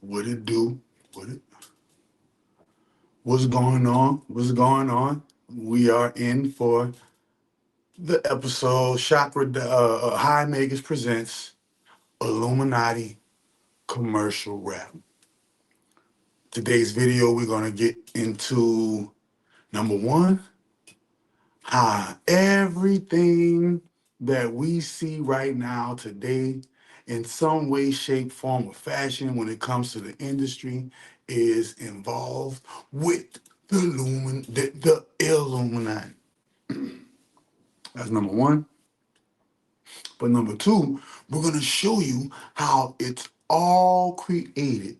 What it do? What it? What's going on? What's going on? We are in for the episode. High Makers presents Illuminati commercial rap. Today's video, we're gonna get into number one, how everything that we see right now today, in some way, shape, form, or fashion, when it comes to the industry, is involved with the Illuminati. That's number one. But number two, we're gonna show you how it's all created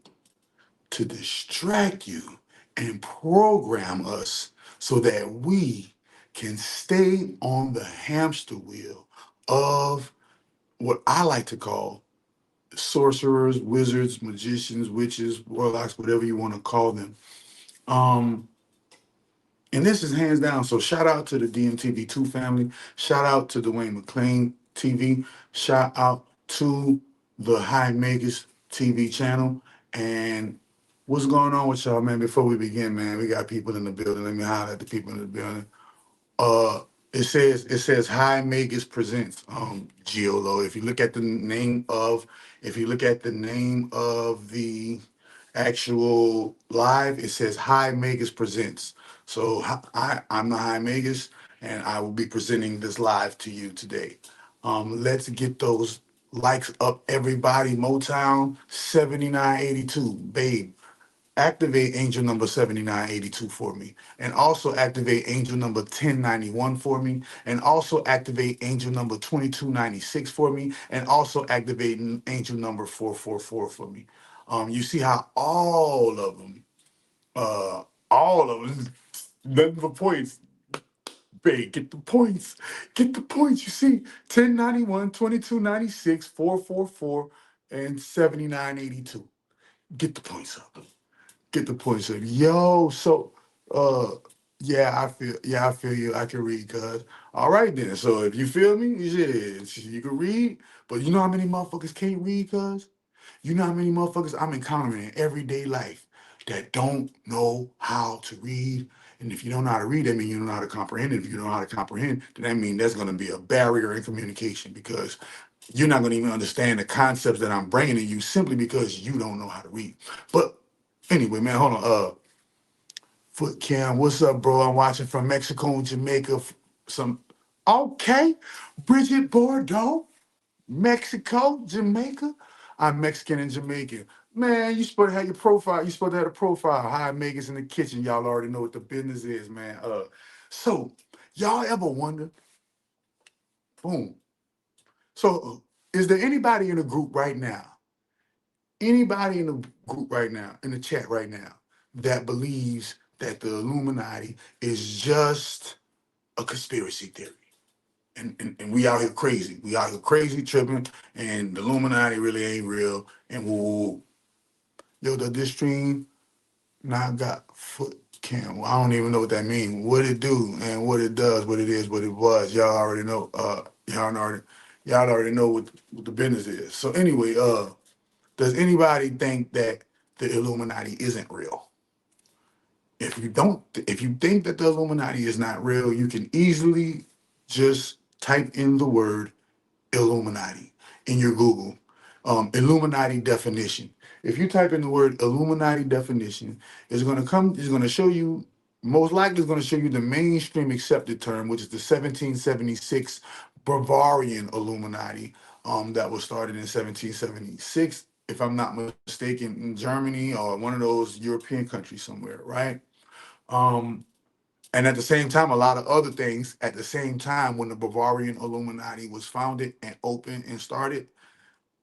to distract you and program us so that we can stay on the hamster wheel of what I like to call sorcerers, wizards, magicians, witches, warlocks, whatever you want to call them. Um, and this is hands down. So shout out to the DMTV2 family. Shout out to Dwayne McClain TV. Shout out to the High Makers TV channel. And what's going on with y'all, man? Before we begin, man, we got people in the building. Let me holler at the people in the building. Uh, it says High Makers presents Giolo. If you look at the name of the actual live, it says High Makers presents. So I'm the High Makers, and I will be presenting this live to you today. Let's get those likes up, everybody. Motown 7982, babe. Activate angel number 7982 for me. And also activate angel number 1091 for me. And also activate angel number 2296 for me. And also activate angel number 444 for me. You see how all of them, nothing but points. Babe, get the points. Get the points. You see, 1091, 2296, 444, and 7982. Get the points up. Get the points up. Yo, so I feel you. I can read, cuz. All right then. So if you feel me, yeah, you can read. But you know how many motherfuckers can't read, cuz? You know how many motherfuckers I'm encountering in everyday life that don't know how to read. And if you don't know how to read, that means you don't know how to comprehend. And if you don't know how to comprehend, then that means there's gonna be a barrier in communication because you're not gonna even understand the concepts that I'm bringing to you simply because you don't know how to read. But anyway, man, hold on. Foot Cam, what's up, bro? I'm watching from Mexico and Jamaica. Some okay, Bridget Bordeaux, Mexico, Jamaica. I'm Mexican and Jamaican. Man, you supposed to have your profile. You supposed to have a profile. High Megan's in the kitchen. Y'all already know what the business is, man. So y'all ever wonder? Boom. So is there anybody in the group right now? Anybody in the group right now, in the chat right now, that believes that the Illuminati is just a conspiracy theory? And we out here crazy. We out here crazy, tripping, and the Illuminati really ain't real. And woo, yo, this stream now got foot cam. Well, I don't even know what that means. What it do and what it does, what it is, what it was. Y'all already know. Y'all already know what the business is. So anyway, does anybody think that the Illuminati isn't real? If you think that the Illuminati is not real, you can easily just type in the word Illuminati in your Google. Illuminati definition. If you type in the word Illuminati definition, it's gonna show you, most likely it's gonna show you the mainstream accepted term, which is the 1776 Bavarian Illuminati, that was started in 1776, if I'm not mistaken, in Germany or one of those European countries somewhere, right? Um, and at the same time, a lot of other things at the same time when the Bavarian Illuminati was founded and opened and started.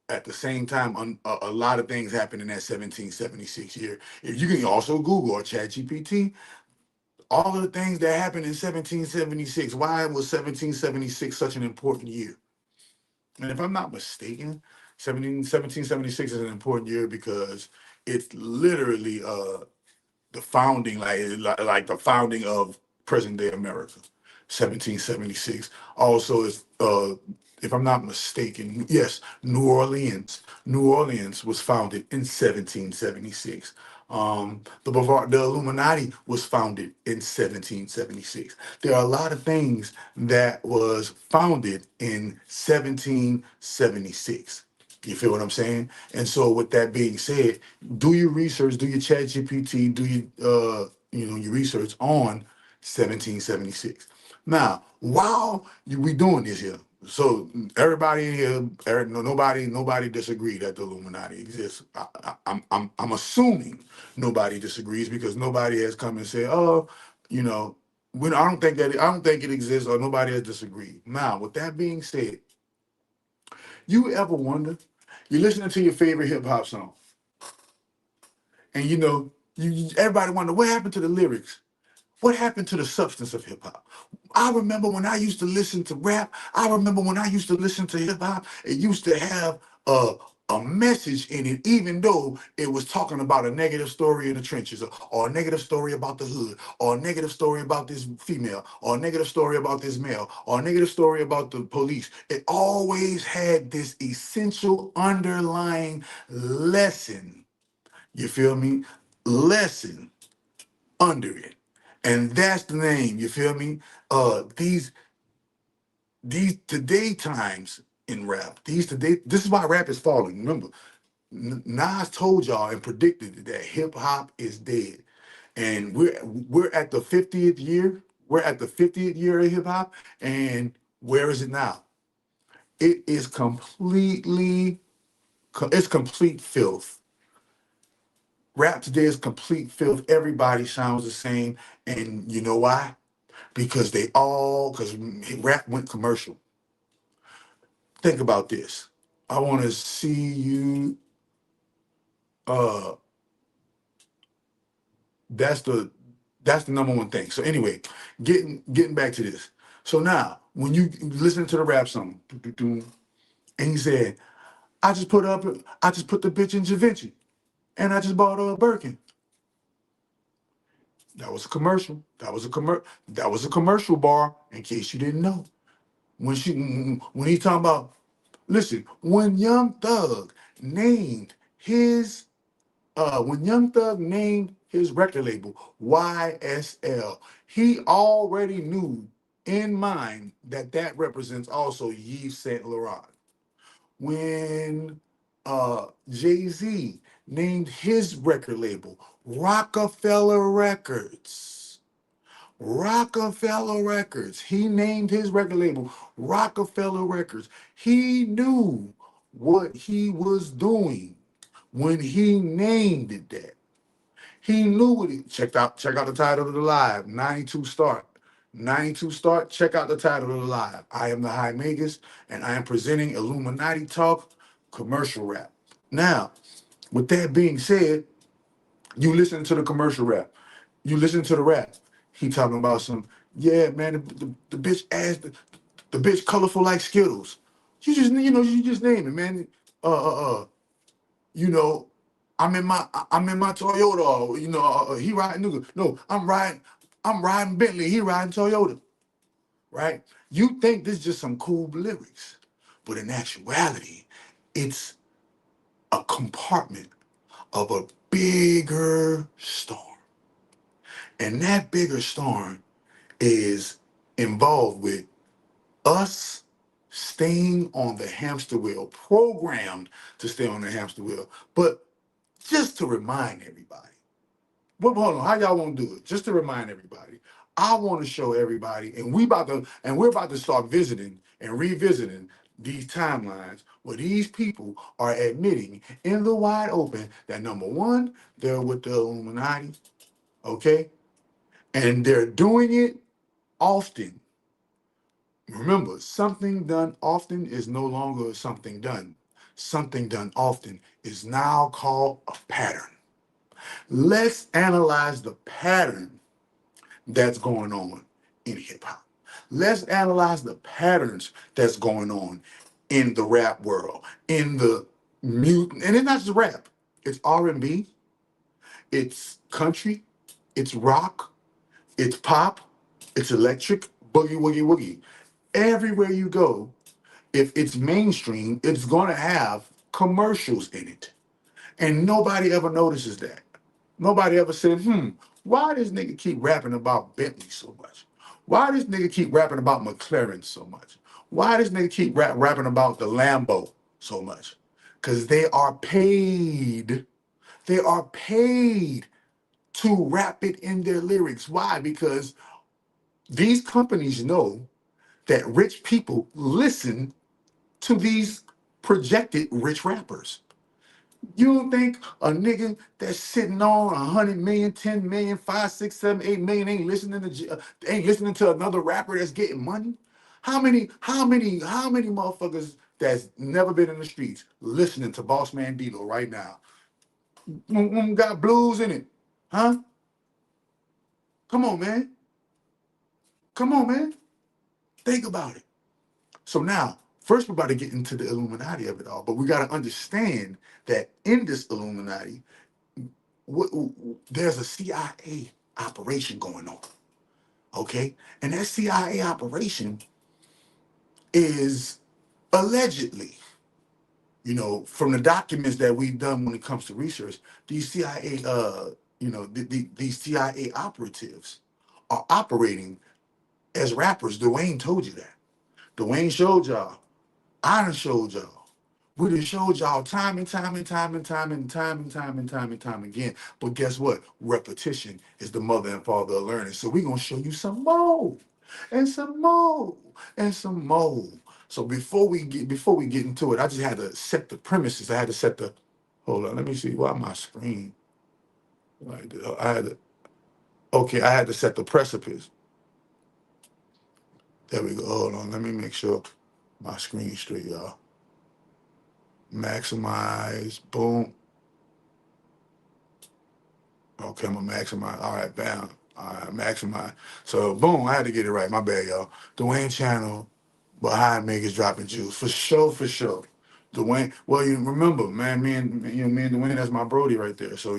At the same time, a lot of things happened in that 1776 year. If you can also Google or Chat GPT, all of the things that happened in 1776, why was 1776 such an important year? And if I'm not mistaken, 1776 is an important year because it's literally the founding, like the founding of present day America, 1776. Also, is if I'm not mistaken, yes, New Orleans. New Orleans was founded in 1776. The Illuminati was founded in 1776. There are a lot of things that was founded in 1776. You feel what I'm saying? And so, with that being said, do your research, do your Chat GPT, do your your research on 1776. Now, while we doing this here, so everybody in here, nobody disagree that the Illuminati exists. I'm assuming nobody disagrees because nobody has come and said, oh, you know, I don't think it exists, or nobody has disagreed. Now, with that being said, you ever wonder? You're listening to your favorite hip hop song, and everybody wonder what happened to the lyrics. What happened to the substance of hip hop? I remember when I used to listen to rap. I remember when I used to listen to hip hop. It used to have a message in it, even though it was talking about a negative story in the trenches, or a negative story about the hood, or a negative story about this female, or a negative story about this male, or a negative story about the police. It always had this essential underlying lesson. You feel me? Lesson under it. And that's the name, you feel me? These today times in rap, this is why rap is falling. Remember, Nas told y'all and predicted that hip hop is dead. And we're at the 50th year. We're at the 50th year of hip hop. And where is it now? It is it's complete filth. Rap today is complete filth. Everybody sounds the same. And you know why? Because rap went commercial. Think about this. I want to see you. Uh, that's the number one thing. So anyway, getting back to this. So now, when you listen to the rap song, and he said, I just put the bitch in Da Vinci, and I just bought a Birkin." That was a commercial. That was a commercial bar. In case you didn't know, when he talking about, listen, named his when Young Thug named his record label YSL, he already knew in mind that that represents also Yves Saint Laurent. When Jay-Z named his record label Rockefeller Records, Rockefeller Records. He named his record label Rockefeller Records. He knew what he was doing when he named it that. He knew what he check out the title of the live, 92 start. 92 start, check out the title of the live. I am the High Magus, and I am presenting Illuminati Talk commercial rap. Now, with that being said, you listen to the commercial rap. You listen to the rap. He talking about some, yeah, man, the bitch ass, the bitch colorful like Skittles. You just name it, man. You know, I'm in my Toyota. He riding nigga. No, I'm riding Bentley. He riding Toyota. Right? You think this is just some cool lyrics, but in actuality, it's a compartment of a bigger storm. And that bigger storm is involved with us staying on the hamster wheel, programmed to stay on the hamster wheel. But just to remind everybody, but hold on, how y'all want to do it? Just to remind everybody, I want to show everybody, and we're about to start visiting and revisiting these timelines where these people are admitting in the wide open that number one, they're with the Illuminati, okay? And they're doing it often. Remember, something done often is no longer something done. Something done often is now called a pattern. Let's analyze the pattern that's going on in hip hop. Let's analyze the patterns that's going on in the rap world, in the music, and it's not just rap. It's R&B, it's country, it's rock, it's pop, it's electric, boogie woogie woogie. Everywhere you go, if it's mainstream, it's going to have commercials in it. And nobody ever notices that. Nobody ever said, why this nigga keep rapping about Bentley so much? Why this nigga keep rapping about McLaren so much? Why this nigga keep rapping about the Lambo so much? Because they are paid. They are paid to rap it in their lyrics. Why? Because these companies know that rich people listen to these projected rich rappers. You don't think a nigga that's sitting on 100 million, 10 million, 5, 6, 7, 8 million ain't listening to another rapper that's getting money? How many motherfuckers that's never been in the streets listening to Boss Man Dilo right now? Got blues in it, huh? Come on, man. Come on, man. Think about it. So now, first we're about to get into the Illuminati of it all, but we got to understand that in this Illuminati, there's a CIA operation going on, okay? And that CIA operation is allegedly, from the documents that we've done when it comes to research, these CIA, these CIA operatives are operating as rappers. Dwayne told you that. Dwayne showed y'all. I done showed y'all. We done showed y'all time and time and time and time and time and time and time and time again. But guess what? Repetition is the mother and father of learning. So we're gonna show you some more and some more and some more. So before we get into it, I just had to set the premises. I had to set the hold on, let me see why my screen like this. I had to set the precipice. There we go. Hold on, let me make sure my screen's straight, y'all. Maximize, boom. Okay, I'm gonna maximize. All right, bam. All right, maximize. So boom, I had to get it right. My bad, y'all. Dwayne channel behind Megas dropping juice. For sure, for sure. Dwayne, well, you remember, man, me and Dwayne, that's my Brody right there. So,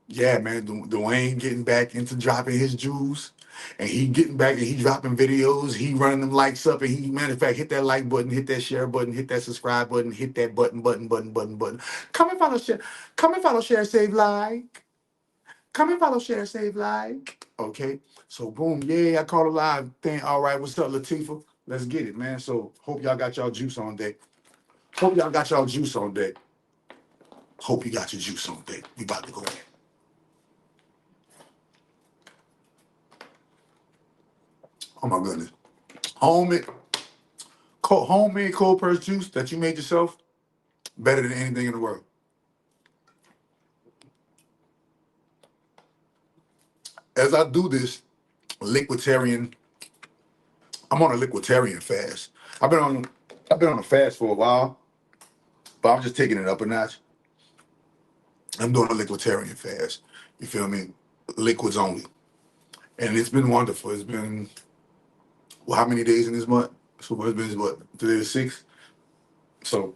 yeah, man, Dwayne getting back into dropping his jewels. And he getting back and he dropping videos. He running them likes up. And he, matter of fact, hit that like button, hit that share button, hit that subscribe button, hit that button. Come and follow, share. Come and follow, share, save, like. Come and follow, share, save, like. Okay. So boom, yeah, I caught a live thing. All right, what's up, Latifah? Let's get it, man. So hope y'all got y'all juice on deck. Hope y'all got y'all juice on deck. Hope you got your juice on deck. We about to go in. Oh my goodness. Homemade cold pressed juice that you made yourself, better than anything in the world. As I do this liquiditarian, I'm on a liquiditarian fast. I've been on a fast for a while, but I'm just taking it up a notch. I'm doing a liquiditarian fast. You feel me? Liquids only. And it's been wonderful. It's been, well, how many days in this month? So it's been, what, today the 6th? So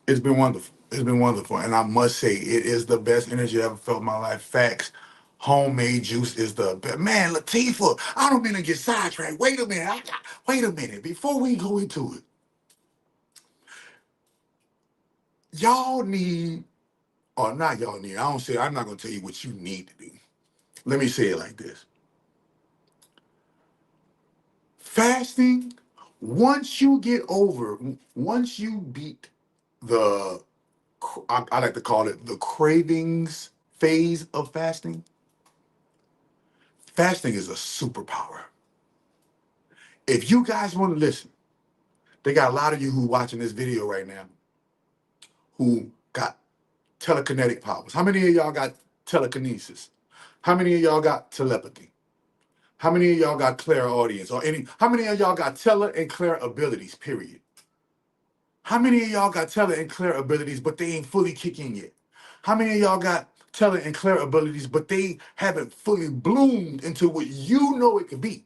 it's been wonderful. It's been wonderful. And I must say, it is the best energy I ever felt in my life. Facts. Homemade juice is the best. Man, Latifah, I don't mean to get sidetracked. Wait a minute. Wait a minute. Before we go into it, y'all need, or not y'all need, I'm not going to tell you what you need to do. Let me say it like this. Fasting, once you beat the, I like to call it the cravings phase of fasting, fasting is a superpower. If you guys want to listen, they got a lot of you who watching this video right now who got telekinetic powers. How many of y'all got telekinesis? How many of y'all got telepathy? How many of y'all got clairaudience? How many of y'all got tele and clair abilities, period? How many of y'all got tele and clair abilities, but they ain't fully kicking yet? How many of y'all got tele and clair abilities, but they haven't fully bloomed into what you know it could be?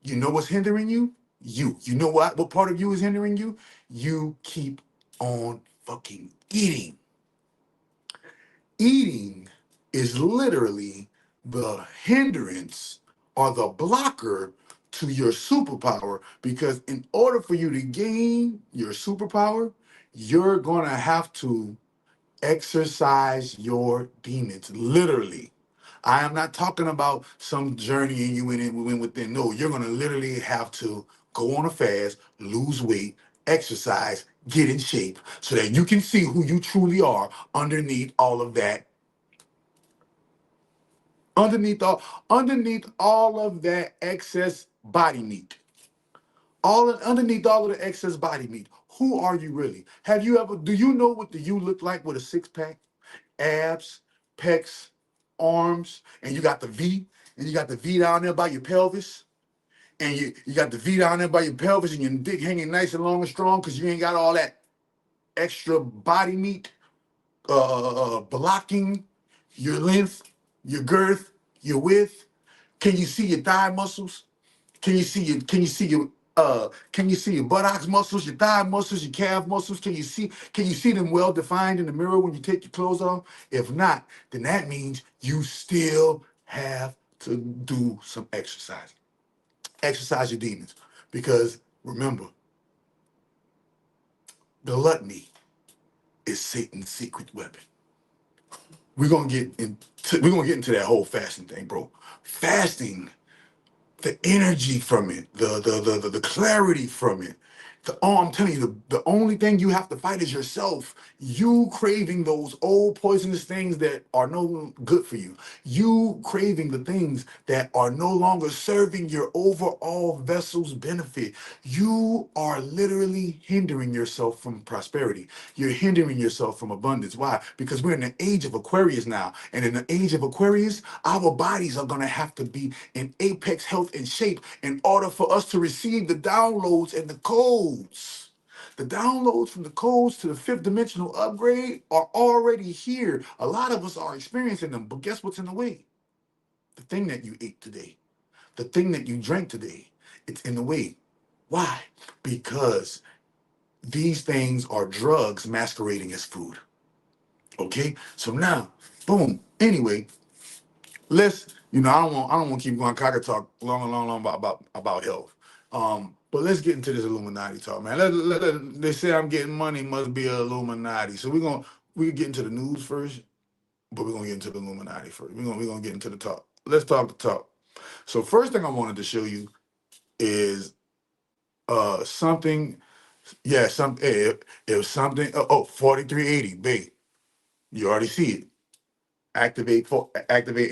You know what's hindering you? You know what part of you is hindering you? You keep on fucking eating. Eating is literally the hindrance or the blocker to your superpower, because in order for you to gain your superpower, You're gonna have to exercise your demons, literally. I am not talking about some journey and you went within. No, you're gonna literally have to go on a fast, lose weight, exercise, get in shape, so that you can see who you truly are underneath all of that. Underneath all of that excess body meat. Underneath all of the excess body meat. Who are you really? Do you know what the you look like with a six pack? Abs, pecs, arms, and you got the V, and you got the V down there by your pelvis, and you got the V down there by your pelvis, and your dick hanging nice and long and strong because you ain't got all that extra body meat blocking your length, your girth, your width. Can you see your thigh muscles? Can you see your buttocks muscles, your thigh muscles, your calf muscles? Can you see them well defined in the mirror when you take your clothes off? If not, then that means you still have to do some exercise. Exercise your demons. Because remember, gluttony is Satan's secret weapon. We're gonna get into that whole fasting thing, bro. Fasting, the energy from it, the clarity from it. I'm telling you, the only thing you have to fight is yourself. You craving those old poisonous things that are no good for you. You craving the things that are no longer serving your overall vessel's benefit. You are literally hindering yourself from prosperity. You're hindering yourself from abundance. Why? Because we're in the age of Aquarius now. And in the age of Aquarius, our bodies are going to have to be in apex health and shape in order for us to receive the downloads and the codes. The downloads from the codes to the fifth dimensional upgrade are already here. A lot of us are experiencing them, but guess what's in the way? The thing that you ate today, the thing that you drank today, it's in the way. Why? Because these things are drugs masquerading as food. Okay? So now, boom. Anyway, I don't want to keep going. I could talk long and long about health. But let's get into this Illuminati talk, man. They say I'm getting money, must be a Illuminati. So we get into the news first, but we're gonna get into the Illuminati first. We're gonna get into the talk. Let's talk the talk. So first thing I wanted to show you is something. Yeah, it was something. 4380, babe. You already see it. Activate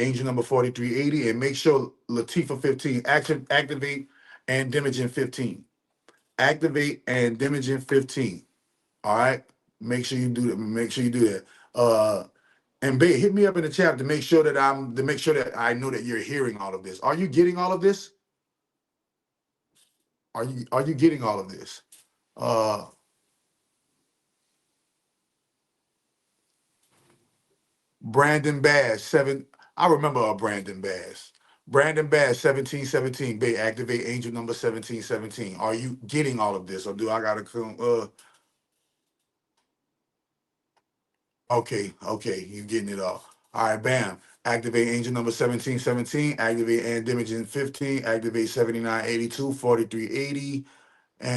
angel number 4380 and make sure Latifa 15 activate and Dimogen 15. Activate and Dimogen 15. All right. Make sure you do that. Make sure you do that. And babe, hit me up in the chat to make sure that I know that you're hearing all of this. Are you getting all of this? Are you getting all of this? Uh Brandon Bass, seven. I remember Brandon Bass. Brandon Bass, 1717. Bay, activate angel number 1717. Are you getting all of this? Or do I gotta come? Okay, you getting it all. All right, bam. Activate angel number 1717. Activate and Dimogen 15. Activate 7982, 4380. And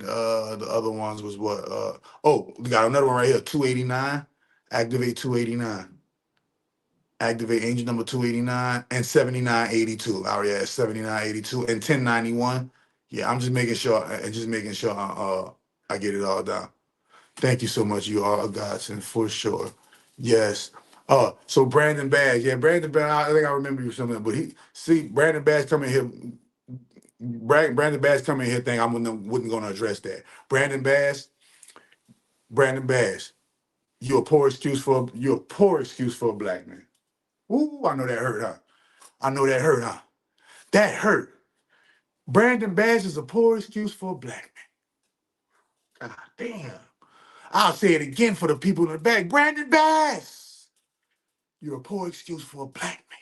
the other ones was what? We got another one right here, 289. Activate 289. Activate angel number 289 and 7982. I already had 7982 and 1091. Yeah, I'm just making sure I get it all down. Thank you so much. You are a godsend for sure. Yes. So Brandon Bass, yeah, Brandon Bass. I think I remember you something, but Brandon Bass coming here. Brandon Bass coming here. Think I wasn't going to address that. Brandon Bass. You're a poor excuse for a black man. Ooh, I know that hurt, huh? I know that hurt, huh? That hurt. Brandon Bass is a poor excuse for a black man. God damn. I'll say it again for the people in the back. Brandon Bass, you're a poor excuse for a black man.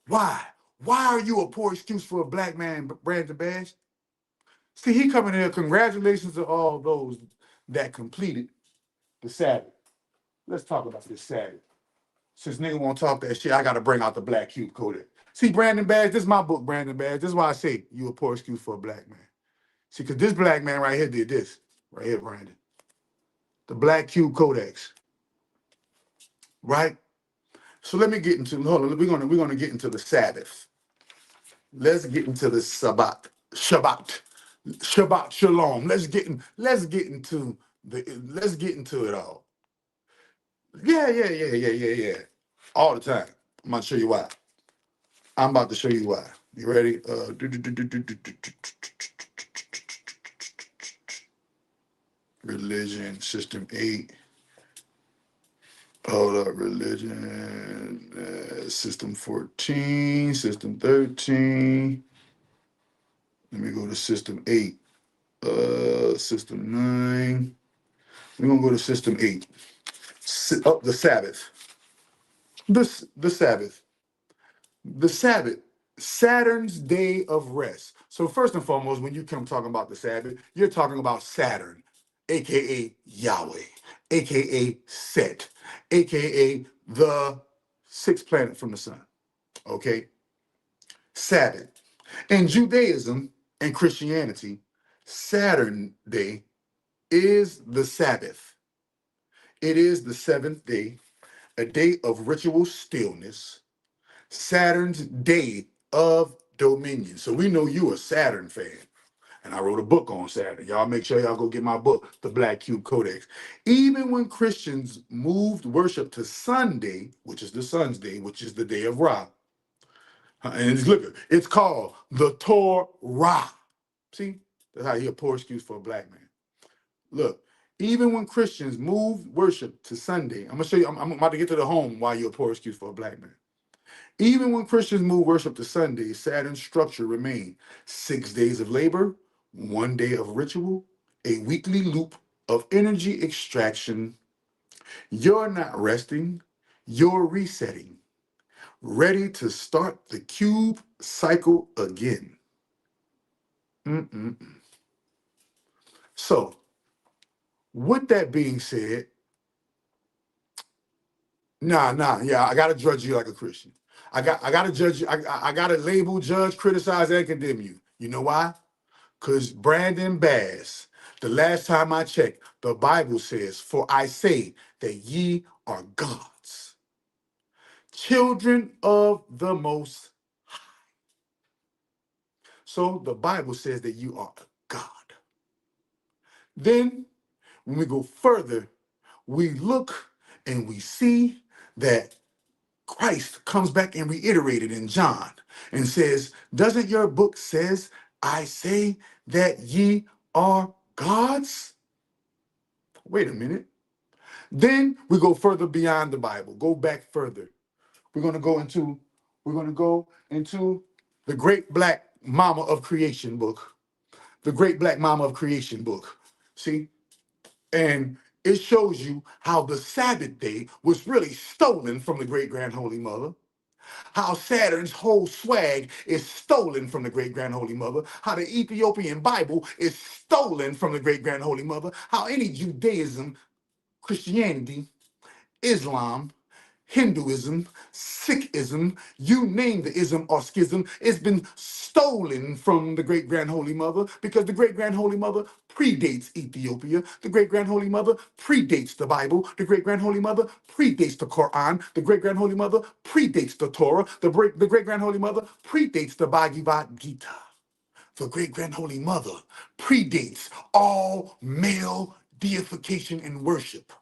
Why? Why are you a poor excuse for a black man, Brandon Bass? See, he coming here. Congratulations to all those that completed the Sabbath. Let's talk about this Sabbath. Since nigga won't talk that shit, I got to bring out the Black Cube Codex. See, Brandon Bass, this is my book, Brandon Bass. This is why I say you a poor excuse for a black man. See, because this black man right here did this. Right here, Brandon. The Black Cube Codex. Right? So let me get into, hold on, we're gonna get into the Sabbath. Let's get into the Sabbath. Shabbat Shalom. Let's get into it all. Yeah. All the time. I'm gonna show you why. I'm about to show you why. You ready? Religion, system 8. Hold up, religion, system 14, system 13. Let me go to system 8. System 9. We're gonna go to system 8. The Sabbath. The Sabbath. The Sabbath. Saturn's day of rest. So first and foremost, when you come talking about the Sabbath, you're talking about Saturn, aka Yahweh, aka Set, aka the sixth planet from the sun. Okay? Sabbath. In Judaism and Christianity, Saturn Day is the Sabbath. It is the seventh day, a day of ritual stillness, Saturn's day of dominion. So we know you a Saturn fan. And I wrote a book on Saturn. Y'all make sure y'all go get my book, The Black Cube Codex. Even when Christians moved worship to Sunday, which is the sun's day, which is the day of Ra, and look, it's called the Torah. See, that's how you hear poor excuse for a black man. Look, even when Christians moved worship to Sunday, I'm gonna show you. I'm about to get to the home why you're a poor excuse for a black man. Even when Christians moved worship to Sunday, Saturn's structure remained 6 days of labor, 1 day of ritual, a weekly loop of energy extraction. You're not resting, you're resetting, ready to start the cube cycle again. Mm-mm. So, with that being said, yeah, I gotta judge you like a Christian. I gotta judge you. I gotta label, judge, criticize, and condemn you. You know why? Because Brandon Bass, the last time I checked, the Bible says, "For I say that ye are gods, children of the Most." So the Bible says that you are a God. Then, when we go further, we look and we see that Christ comes back and reiterated in John and says, doesn't your book says, I say that ye are gods? Wait a minute. Then we go further beyond the Bible, go back further. We're going to go into the Great Black Mama of Creation book, the Great Black Mama of Creation book. See? And it shows you how the Sabbath day was really stolen from the Great Grand Holy Mother. How Saturn's whole swag is stolen from the Great Grand Holy Mother. How the Ethiopian Bible is stolen from the Great Grand Holy Mother. How any Judaism, Christianity, Islam, Hinduism, Sikhism, you name the ism or schism, it's been stolen from the Great Grand Holy Mother because the Great Grand Holy Mother predates Ethiopia. The Great Grand Holy Mother predates the Bible. The Great Grand Holy Mother predates the Quran. The Great Grand Holy Mother predates the Torah. The Great Grand Holy Mother predates the Bhagavad Gita. The Great Grand Holy Mother predates all male deification and worship.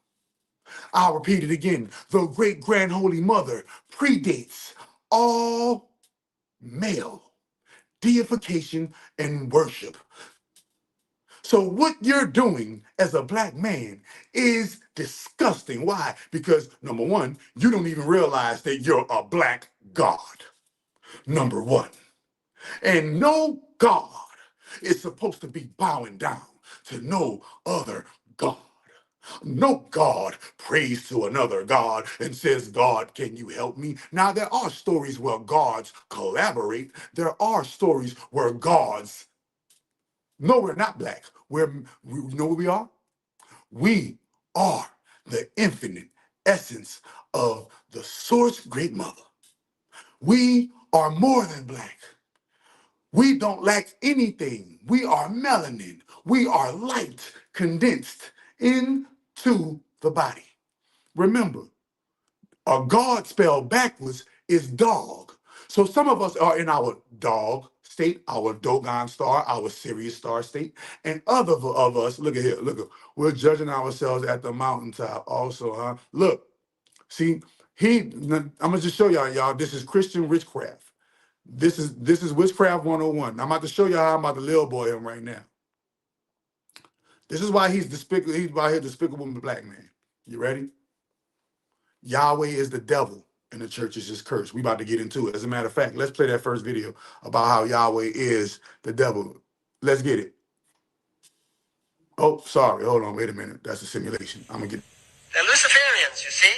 I'll repeat it again. The Great Grand Holy Mother predates all male deification and worship. So what you're doing as a black man is disgusting. Why? Because number one, you don't even realize that you're a black god. Number one. And no God is supposed to be bowing down to no other God. No God prays to another God and says, God, can you help me? Now, there are stories where gods collaborate. There are stories where gods, no, we're not black. You know what we are? We are the infinite essence of the source great mother. We are more than black. We don't lack anything. We are melanin. We are light condensed into the body. Remember, a God spelled backwards is dog. So some of us are in our dog state, our Dogon star, our Sirius star state, and other of us, look at here, we're judging ourselves at the mountaintop also, huh? Look, see, I'm gonna just show y'all, this is Christian witchcraft. This is witchcraft 101. I'm about to show y'all how I'm about to little boy him right now. This is why he's despicable. He's why he's despicable black man. You ready? Yahweh is the devil, and the church is just cursed. We about to get into it. As a matter of fact, let's play that first video about how Yahweh is the devil. Let's get it. Oh, sorry. Hold on. Wait a minute. That's a simulation. I'm gonna get. They're Luciferians, you see,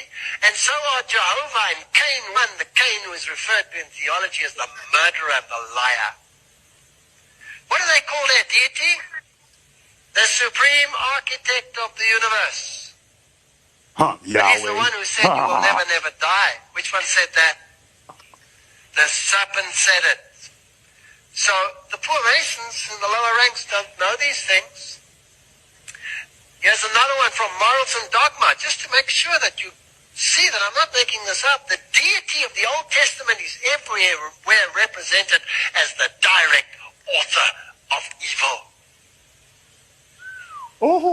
and so are Jehovah in Cain 1, the Cain who is referred to in theology as the murderer and the liar. What do they call their deity? The supreme architect of the universe. Yahweh. But he's the one who said you will never, never die. Which one said that? The serpent said it. So the poor Masons in the lower ranks don't know these things. Here's another one from Morals and Dogma, just to make sure that you see that I'm not making this up. The deity of the Old Testament is everywhere represented as the direct author of evil.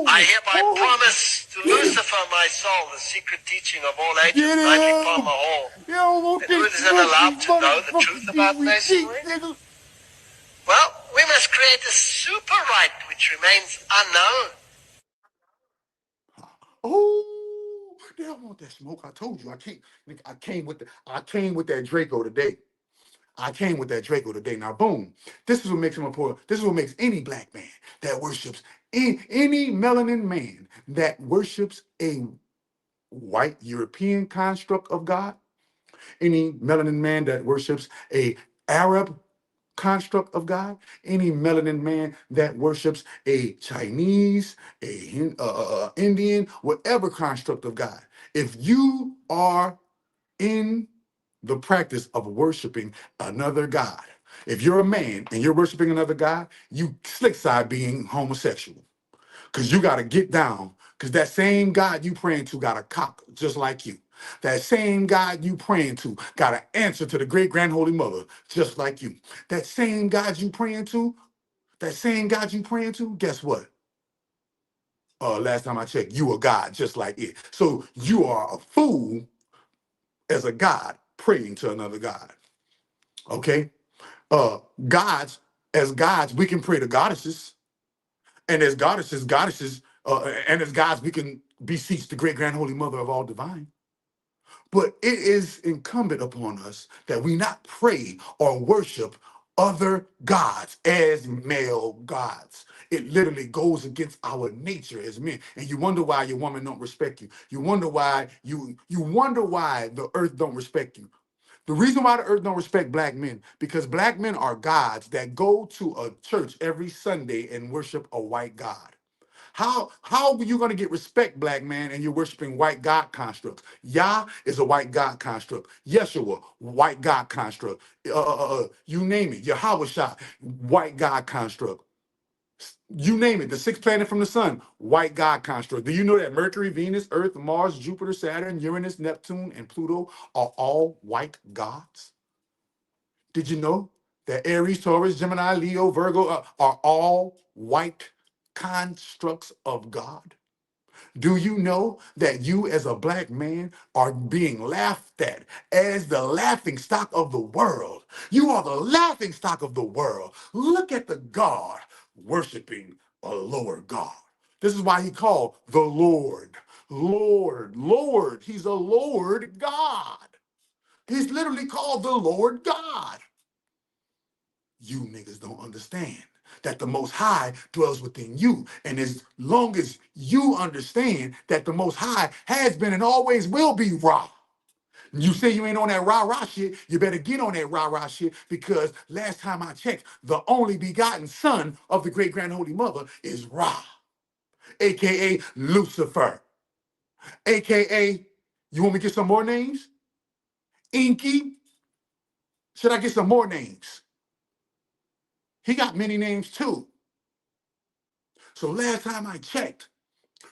I hereby promise to Lucifer, my soul, the secret teaching of all ages, Nightly Palmer Hall. And who isn't allowed to know the truth about Masonry? Well, we must create a super right which remains unknown. Oh, they don't want that smoke. I told you I can't. I came with that Draco today. Now, boom. This is what makes him important. This is what makes any black man that worships any melanin man that worships a white European construct of God, any melanin man that worships a Arab construct of God, any melanin man that worships a Chinese, a Indian, whatever construct of God. If you are in the practice of worshiping another God, if you're a man and you're worshiping another God, you slick side being homosexual. Because you got to get down, because that same God you praying to got a cock just like you. That same God you praying to got an answer to the great grand holy mother just like you. That same God you praying to, guess what? Last time I checked, you a God just like it. So you are a fool as a God praying to another God. Okay? Gods, as gods, we can pray to goddesses. And as goddesses, and as gods, we can beseech the great grand holy mother of all divine. But it is incumbent upon us that we not pray or worship other gods as male gods. It literally goes against our nature as men. And you wonder why your woman don't respect you. You wonder why the earth don't respect you. The reason why the earth don't respect black men, because black men are gods that go to a church every Sunday and worship a white god. How are you going to get respect, black man, and you're worshiping white God constructs? Yah is a white God construct. Yeshua, white God construct. You name it. Yahweh Shah, white God construct. You name it. The sixth planet from the sun, white God construct. Do you know that Mercury, Venus, Earth, Mars, Jupiter, Saturn, Uranus, Neptune, and Pluto are all white gods? Did you know that Aries, Taurus, Gemini, Leo, Virgo are all white constructs of God? Do you know that you as a black man are being laughed at as the laughing stock of the world? You are the laughing stock of the world. Look at the God worshiping a lower God. This is why he called the Lord. Lord. He's a Lord God. He's literally called the Lord God. You niggas don't understand that the Most High dwells within you. And as long as you understand that the Most High has been and always will be Ra. You say you ain't on that rah-rah shit, you better get on that rah-rah shit, because last time I checked, the only begotten son of the great grand holy mother is Ra, a.k.a. Lucifer, a.k.a. You want me to get some more names? Inky? Should I get some more names? He got many names too. So last time I checked,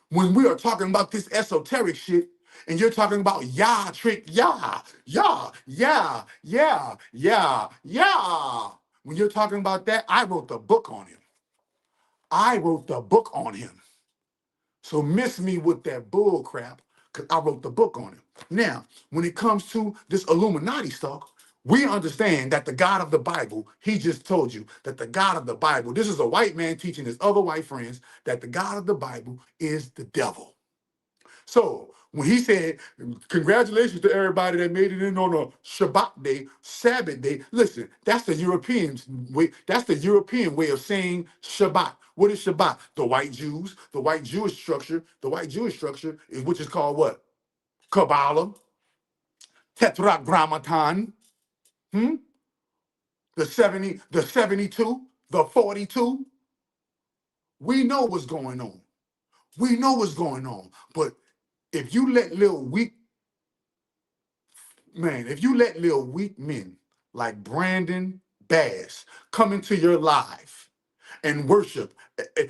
when we are talking about this esoteric shit, and you're talking about Yah trick Yah, Yah, yeah, yeah, yeah, yeah. When you're talking about that, I wrote the book on him. I wrote the book on him. So miss me with that bull crap, because I wrote the book on him. Now, when it comes to this Illuminati stuff, we understand that the God of the Bible, he just told you that the God of the Bible, this is a white man teaching his other white friends that the God of the Bible is the devil. So when he said, congratulations to everybody that made it in on a Shabbat day, Sabbath day, listen, that's the European way, that's the European way of saying Shabbat. What is Shabbat? The white Jews, the white Jewish structure, is which is called what? Kabbalah, Tetragrammaton, the 70, the 72, the 42. We know what's going on. We know what's going on. But if you let little weak if you let little weak men like Brandon Bass come into your life and worship,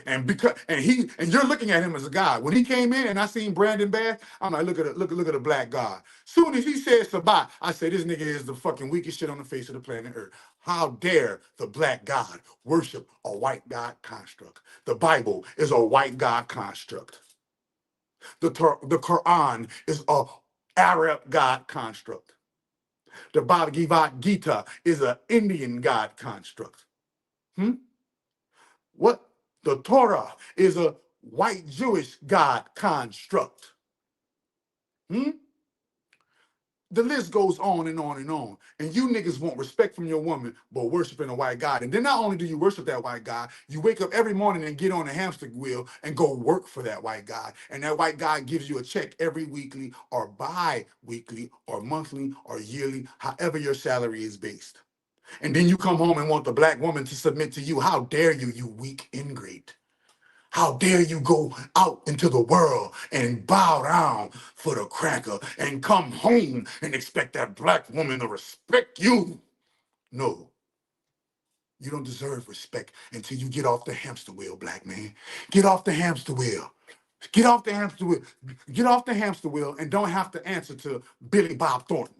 and you're looking at him as a god. When he came in and I seen Brandon Bass, I'm like, look at a black god. Soon as he said Sabbat, I said, this nigga is the fucking weakest shit on the face of the planet Earth. How dare the black god worship a white god construct? The Bible is a white god construct. The Quran is a Arab god construct. The Bhagavad Gita is an Indian god construct. What? The Torah is a white Jewish god construct. The list goes on and on and on. And you niggas want respect from your woman, but worshiping a white god. And then not only do you worship that white god, you wake up every morning and get on a hamster wheel and go work for that white god. And that white god gives you a check every weekly or bi-weekly or monthly or yearly, however your salary is based. And then you come home and want the black woman to submit to you. How dare you, you weak ingrate? How dare you go out into the world and bow down for the cracker and come home and expect that black woman to respect you? No, you don't deserve respect until you get off the hamster wheel, black man. Get off the hamster wheel. Get off the hamster wheel. Get off the hamster wheel and don't have to answer to Billy Bob Thornton.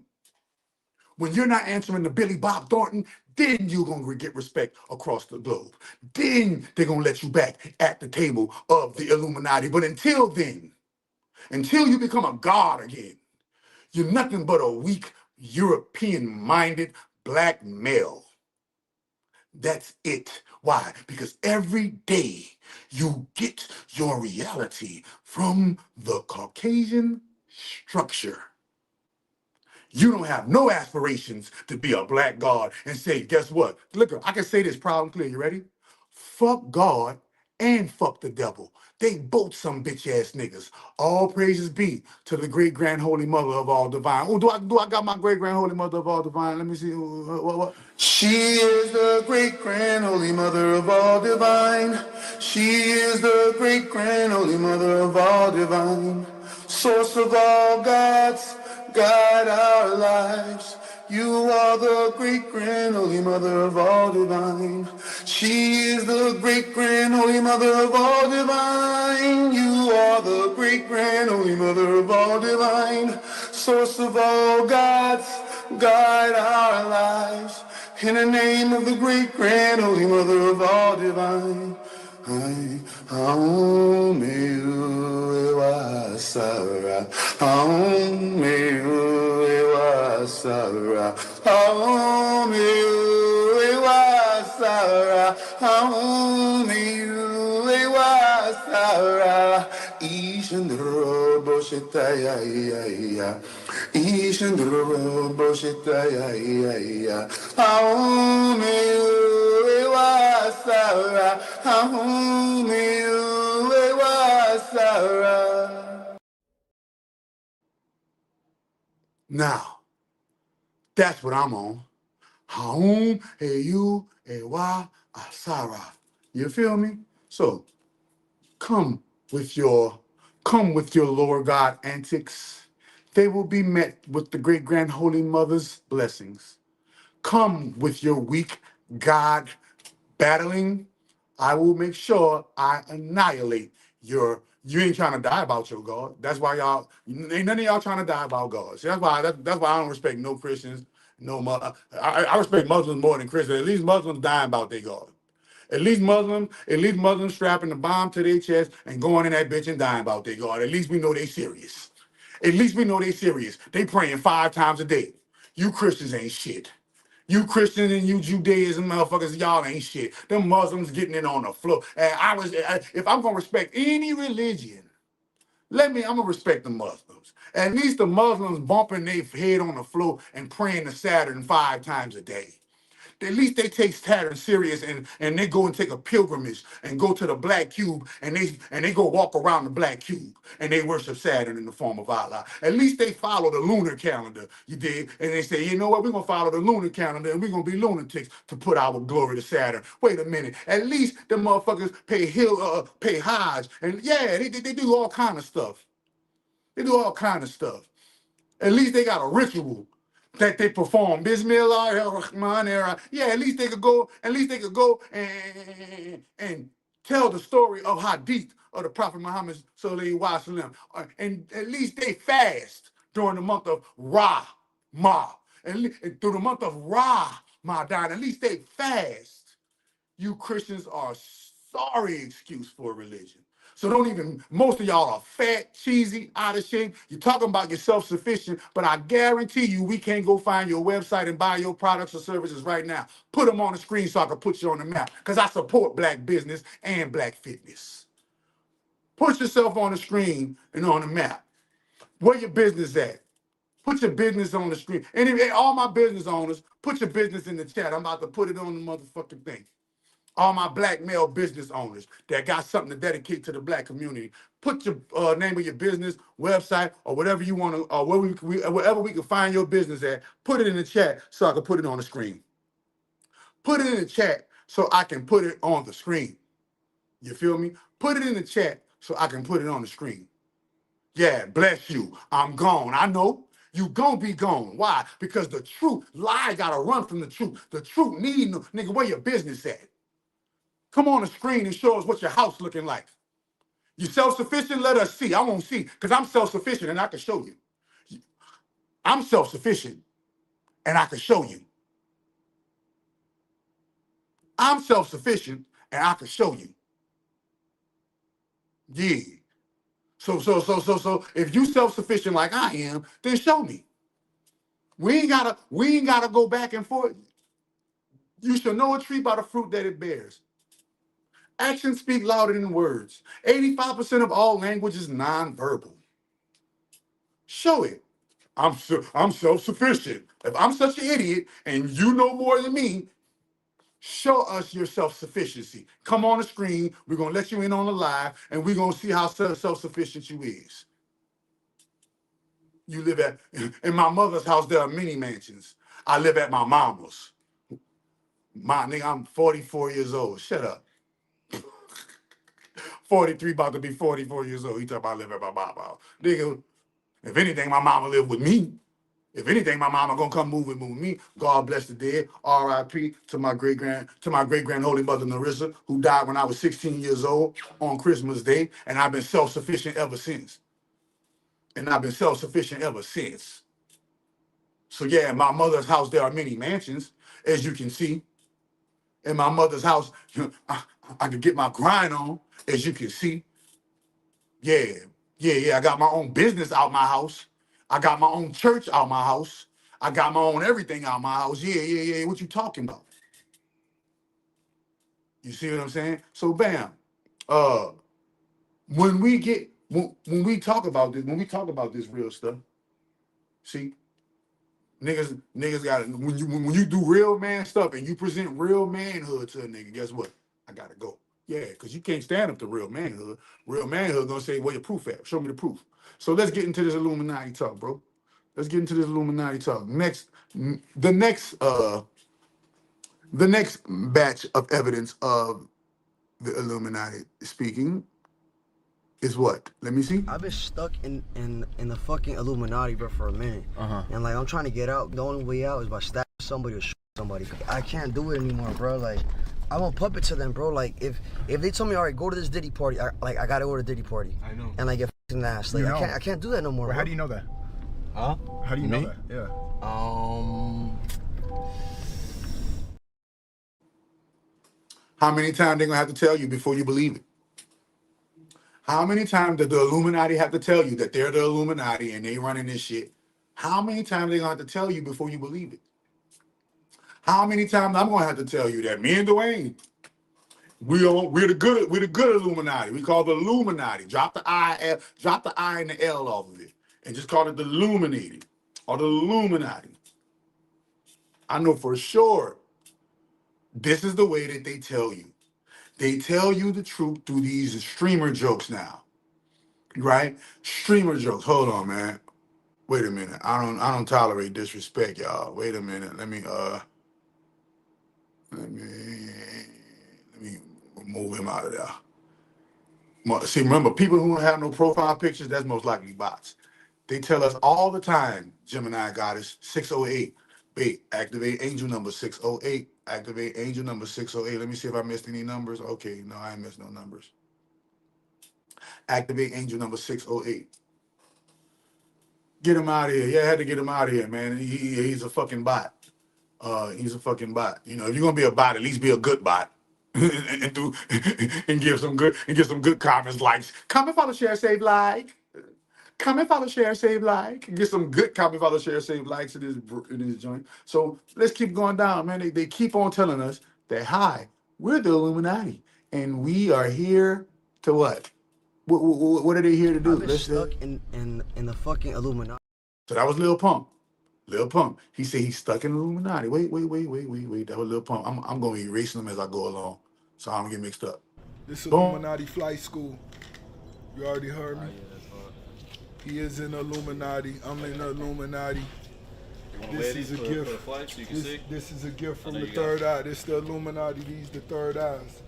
When you're not answering to Billy Bob Thornton, then you're going to get respect across the globe. Then they're going to let you back at the table of the Illuminati. But until then, until you become a god again, you're nothing but a weak, European-minded black male. That's it. Why? Because every day you get your reality from the Caucasian structure. You don't have no aspirations to be a black god and say, guess what? Look, I can say this proud and clear. You ready? Fuck God and fuck the devil. They both some bitch ass niggas. All praises be to the great grand holy mother of all divine. Oh, do I got my great grand holy mother of all divine? Let me see. What? She is the great grand holy mother of all divine. She is the great grand holy mother of all divine. Source of all gods, guide our lives. You are the great grand holy mother of all divine. She is the great grand holy mother of all divine. You are the great grand holy mother of all divine. Source of all gods, guide our lives. In the name of the great grand holy mother of all divine. Sara, Sara, Sara, Ishandro Boshetaya, Ishandro Boshetaya, Sara, Sara. Now, that's what I'm on. Haum, you, Ewa, Asara. You feel me? So come with your Lord God antics. They will be met with the great grand holy mother's blessings. Come with your weak God battling, I will make sure I annihilate your. You ain't trying to die about your God. That's why y'all ain't none of y'all trying to die about God. See, that's why I don't respect no Christians. No, I respect Muslims more than Christians. At least Muslims dying about their God. At least Muslims strapping the bomb to their chest and going in that bitch and dying about their God. At least we know they serious. At least we know they serious. They praying 5 times a day. You Christians ain't shit. You Christians and you Judaism motherfuckers, y'all ain't shit. Them Muslims getting it on the floor. And if I'm gonna respect any religion, I'm gonna respect the Muslims. At least the Muslims bumping their head on the floor and praying to Saturn 5 times a day. At least they take Saturn serious and they go and take a pilgrimage and go to the black cube and they go walk around the black cube and they worship Saturn in the form of Allah. At least they follow the lunar calendar, you dig? And they say, you know what, we're gonna follow the lunar calendar and we're gonna be lunatics to put our glory to Saturn. Wait a minute. At least the motherfuckers pay Hajj. And yeah, they do all kind of stuff. They do all kind of stuff. At least they got a ritual that they perform. Bismillah ar-Rahman ar-Rahim. Yeah, at least they could go, and tell the story of Hadith of the Prophet Muhammad sallallahu alaihi wasallam. And at least they fast during the month of and through the month of Ramadan. At least they fast. You Christians are sorry excuse for religion. So most of y'all are fat, cheesy, out of shape. You're talking about you're self-sufficient, but I guarantee you we can't go find your website and buy your products or services right now. Put them on the screen so I can put you on the map, because I support black business and black fitness. Put yourself on the screen and on the map. Where your business at? Put your business on the screen. Anyway, all my business owners, put your business in the chat. I'm about to put it on the motherfucking thing. All my black male business owners that got something to dedicate to the black community, put your name of your business, website, or whatever you want to, or wherever we can find your business at, put it in the chat so I can put it on the screen. Put it in the chat so I can put it on the screen. You feel me? Put it in the chat so I can put it on the screen. Yeah, bless you. I'm gone. I know. You gonna be gone. Why? Because the truth, lie gotta run from the truth. The truth need, nigga, where your business at? Come on the screen and show us what your house looking like. You self-sufficient? Let us see. I won't see, because I'm self-sufficient and I can show you. I'm self-sufficient and I can show you. I'm self-sufficient and I can show you. Yeah. So if you self-sufficient like I am, then show me. We ain't gotta go back and forth. You shall know a tree by the fruit that it bears. Actions speak louder than words. 85% of all language is nonverbal. Show it. I'm self-sufficient. If I'm such an idiot and you know more than me, show us your self-sufficiency. Come on the screen. We're going to let you in on the live, and we're going to see how self-sufficient you is. You live in my mother's house, there are many mansions. I live at my mama's. I'm 44 years old. Shut up. 43, about to be 44 years old. You talk about live at my mama's house. Nigga, if anything, my mama live with me. If anything, my mama gonna come move with me. God bless the dead. R.I.P. to my great grand holy mother Narissa, who died when I was 16 years old on Christmas Day, and I've been self-sufficient ever since. So yeah, in my mother's house, there are many mansions, as you can see. In my mother's house, I could get my grind on, as you can see. Yeah. I got my own business out my house. I got my own church out my house. I got my own everything out my house. Yeah. What you talking about? You see what I'm saying? So bam. When we talk about this real stuff, see, niggas got it. When you do real man stuff and you present real manhood to a nigga, guess what? I gotta go. Yeah, because you can't stand up to real manhood. Real manhood gonna say, where your proof at? Show me the proof. So let's get into this Illuminati talk, bro. Let's get into this Illuminati talk. The next batch of evidence of the Illuminati speaking is what? Let me see. I've been stuck in the fucking Illuminati, bro, for a minute. And like, I'm trying to get out. The only way out is by stabbing somebody or shooting somebody. I can't do it anymore, bro. Like, I'm a puppet to them, bro. Like if they told me, all right, go to this Diddy party, I gotta go to Diddy party. I know. And like get f***ing ass. Like I can't do that no more. Well, how do you know that? Huh? How do you know that? Yeah. How many times they gonna have to tell you before you believe it? How many times did the Illuminati have to tell you that they're the Illuminati and they running this shit? How many times they gonna have to tell you before you believe it? How many times I'm gonna have to tell you that me and Dwayne, we're the good Illuminati. We call the Illuminati. Drop the I and the L off of it, and just call it the Illuminated or the Illuminati. I know for sure. This is the way that they tell you. They tell you the truth through these streamer jokes now, right? Streamer jokes. Hold on, man. Wait a minute. I don't tolerate disrespect, y'all. Wait a minute. Let me remove him out of there. See, remember, people who don't have no profile pictures, that's most likely bots. They tell us all the time, Gemini Goddess 608. Wait, activate angel number 608. Activate angel number 608. Let me see if I missed any numbers. Okay, no, I ain't missed no numbers. Activate angel number 608. Get him out of here. Yeah, I had to get him out of here, man. He's a fucking bot. He's a fucking bot. You know, if you're gonna be a bot, at least be a good bot. and give some good comments, likes. Comment, follow, share, save, like. Comment, follow, share, save, like. Get some good comment, follow, share, save, likes in this joint. So let's keep going down, man. They keep on telling us that, hi, we're the Illuminati, and we are here to what? What are they here to do? I've been stuck in the fucking Illuminati. So that was Lil Pump. Lil Pump. He said he's stuck in the Illuminati. Wait. That was Lil Pump. I'm going to be erasing them as I go along, so I don't get mixed up. This is Illuminati flight school. You already heard me. He is in the Illuminati. I'm in the Illuminati. This is a gift. This is a gift from the third eye. This is the Illuminati. These the third eyes.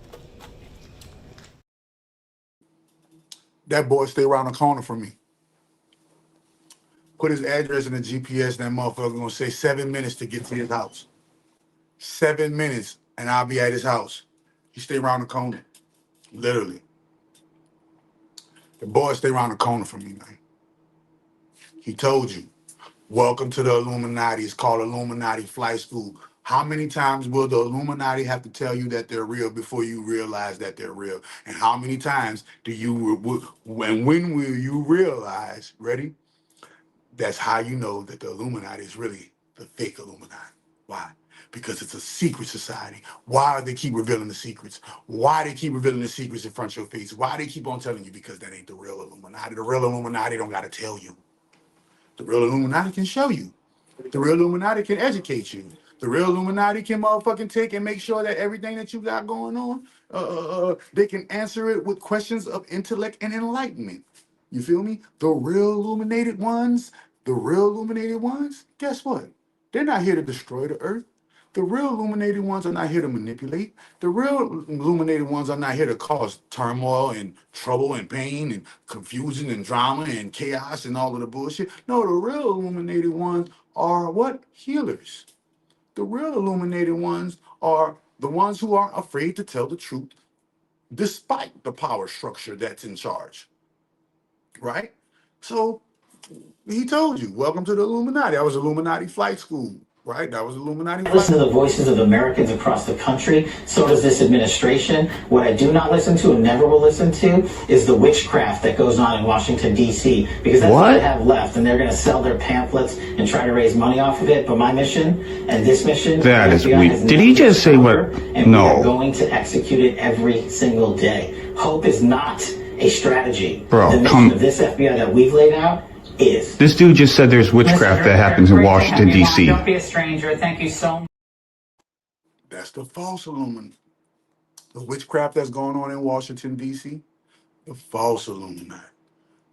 That boy stay around the corner from me. Put his address in the GPS. That motherfucker gonna say 7 minutes to get to his house. 7 minutes, and I'll be at his house. He stay around the corner, literally. The boy stay around the corner from me, man. He told you, welcome to the Illuminati. It's called Illuminati Flight School. How many times will the Illuminati have to tell you that they're real before you realize that they're real? And how many times when will you realize, ready? That's how you know that the Illuminati is really the fake Illuminati. Why? Because it's a secret society. Why do they keep revealing the secrets? Why they keep revealing the secrets in front of your face? Why they keep on telling you? Because that ain't the real Illuminati. The real Illuminati don't got to tell you. The real Illuminati can show you. The real Illuminati can educate you. The real Illuminati can motherfucking take and make sure that everything that you got going on, they can answer it with questions of intellect and enlightenment. You feel me? The real illuminated ones, guess what? They're not here to destroy the earth. The real illuminated ones are not here to manipulate. The real illuminated ones are not here to cause turmoil and trouble and pain and confusion and drama and chaos and all of the bullshit. No, the real illuminated ones are what? Healers. The real illuminated ones are the ones who aren't afraid to tell the truth despite the power structure that's in charge. Right? So he told you, welcome to the Illuminati. That was Illuminati Flight School, right? That was Illuminati Flight Listen to the voices of Americans across the country. So does this administration. What I do not listen to and never will listen to is the witchcraft that goes on in Washington, D.C. Because that's what they have left, and they're going to sell their pamphlets and try to raise money off of it. But my mission and this mission... That is weird. Did he just say what? And no. We are going to execute it every single day. Hope is not a strategy. Bro, the mission of this FBI that we've laid out is. This dude just said there's witchcraft that happens in Washington, D.C. Don't be a stranger. Thank you so much. That's the false Illuminati. The witchcraft that's going on in Washington, D.C., the false Illuminati.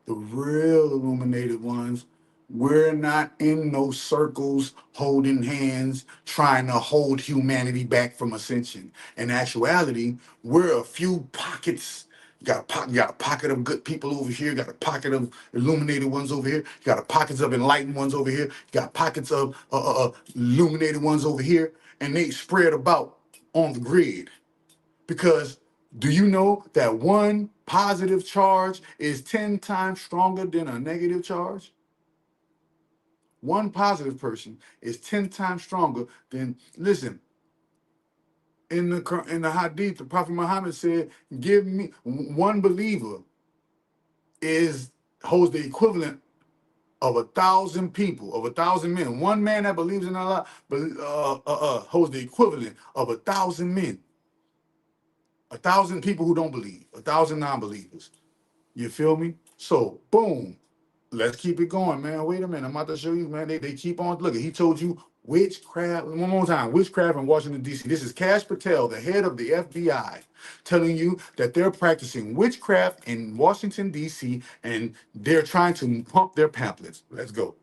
The real illuminated ones, we're not in no circles holding hands, trying to hold humanity back from ascension. In actuality, we're a few pockets. You got a pocket of good people over here. You got a pocket of illuminated ones over here. You got a pockets of enlightened ones over here. You got pockets of illuminated ones over here. And they spread about on the grid. Because do you know that one positive charge is 10 times stronger than a negative charge? One positive person is 10 times stronger than, listen, in the hadith, the Prophet Muhammad said, give me one believer is holds the equivalent of 1,000 people, of 1,000 men. One man that believes in Allah holds the equivalent of 1,000 men. 1,000 people who don't believe, 1,000 non-believers. You feel me? So, boom. Let's keep it going, man. Wait a minute. I'm about to show you, man. They keep on. Look, he told you witchcraft. One more time. Witchcraft in Washington, D.C. This is Kash Patel, the head of the FBI, telling you that they're practicing witchcraft in Washington, D.C., and they're trying to pump their pamphlets. Let's go.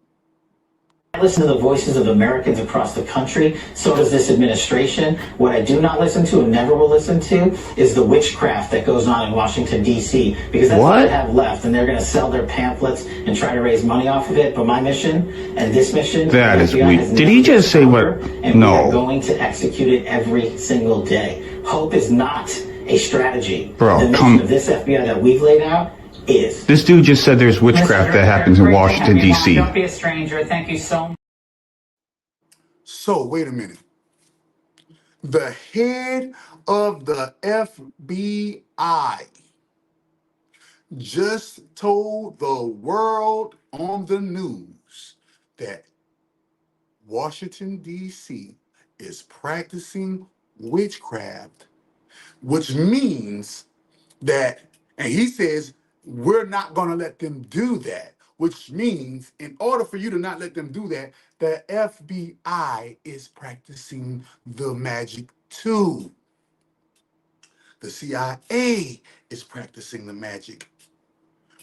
I listen to the voices of Americans across the country. So does this administration. What I do not listen to and never will listen to is the witchcraft that goes on in Washington, D.C. Because that's what they have left, and they're going to sell their pamphlets and try to raise money off of it. But my mission and this mission, that is weird. Did he just say what? And no. we are going to execute it every single day. Hope is not a strategy. Bro, the mission of this FBI that we've laid out is. This dude just said there's witchcraft that happens in Washington, D.C. Don't be a stranger. Thank you so much. So, wait a minute. The head of the FBI just told the world on the news that Washington, D.C. is practicing witchcraft, which means that, and he says, we're not going to let them do that, which means in order for you to not let them do that, the FBI is practicing the magic too. The CIA is practicing the magic.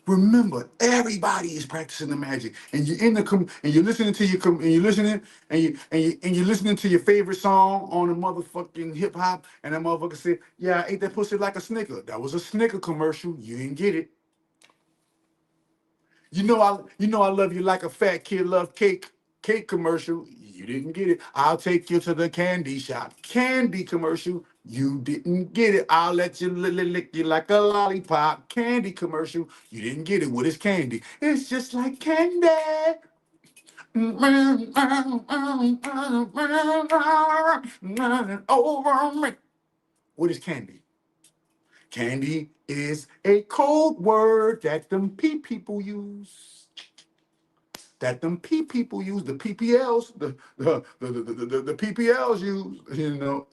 Remember, everybody is practicing the magic, and you're in the and you're listening to you're listening to your favorite song on a motherfucking hip hop, and that motherfucker said, "Yeah, I ate that pussy like a Snicker." That was a Snicker commercial. You didn't get it. You know I love you like a fat kid love cake. Cake commercial. You didn't get it. I'll take you to the candy shop. Candy commercial. You didn't get it. I'll let you lick you like a lollipop. Candy commercial. You didn't get it. What is candy? It's just like candy. Over me. What is candy? Candy is a code word that them people use. That them people use, the PPLs, the PPLs use, you know.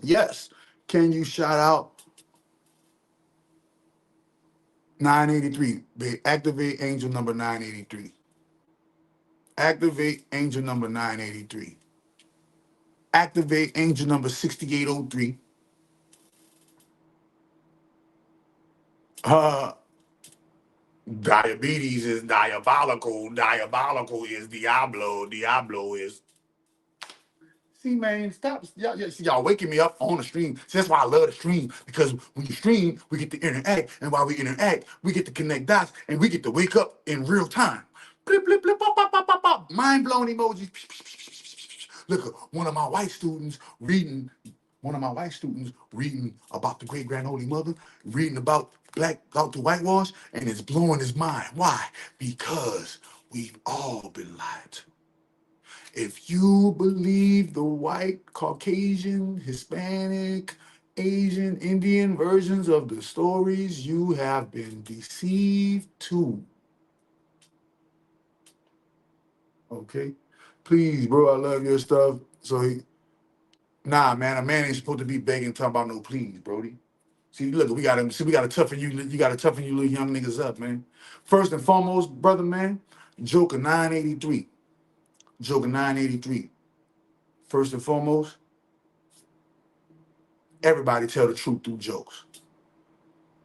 Yes. Can you shout out 983? Activate angel number 983. Activate angel number 983. Activate angel number 6803. Diabetes is diabolical. Diabolical is Diablo. Diablo is. See, man, stop. Y'all waking me up on the stream. See, that's why I love the stream. Because when you stream, we get to interact. And while we interact, we get to connect dots. And we get to wake up in real time. Blip, blip, blip, pop, pop, pop, pop, pop. Mind-blown emojis. Look, one of my white students reading about the great grand holy mother, reading about the whitewash, and it's blowing his mind. Why? Because we've all been lied to. If you believe the white, Caucasian, Hispanic, Asian, Indian versions of the stories, you have been deceived too. Okay? Please, bro, I love your stuff. Nah, man, a man ain't supposed to be begging, talking about no please, Brody. See, look, we gotta toughen you little young niggas up, man. First and foremost, brother, man, Joker 983. Joker 983. First and foremost, everybody tell the truth through jokes.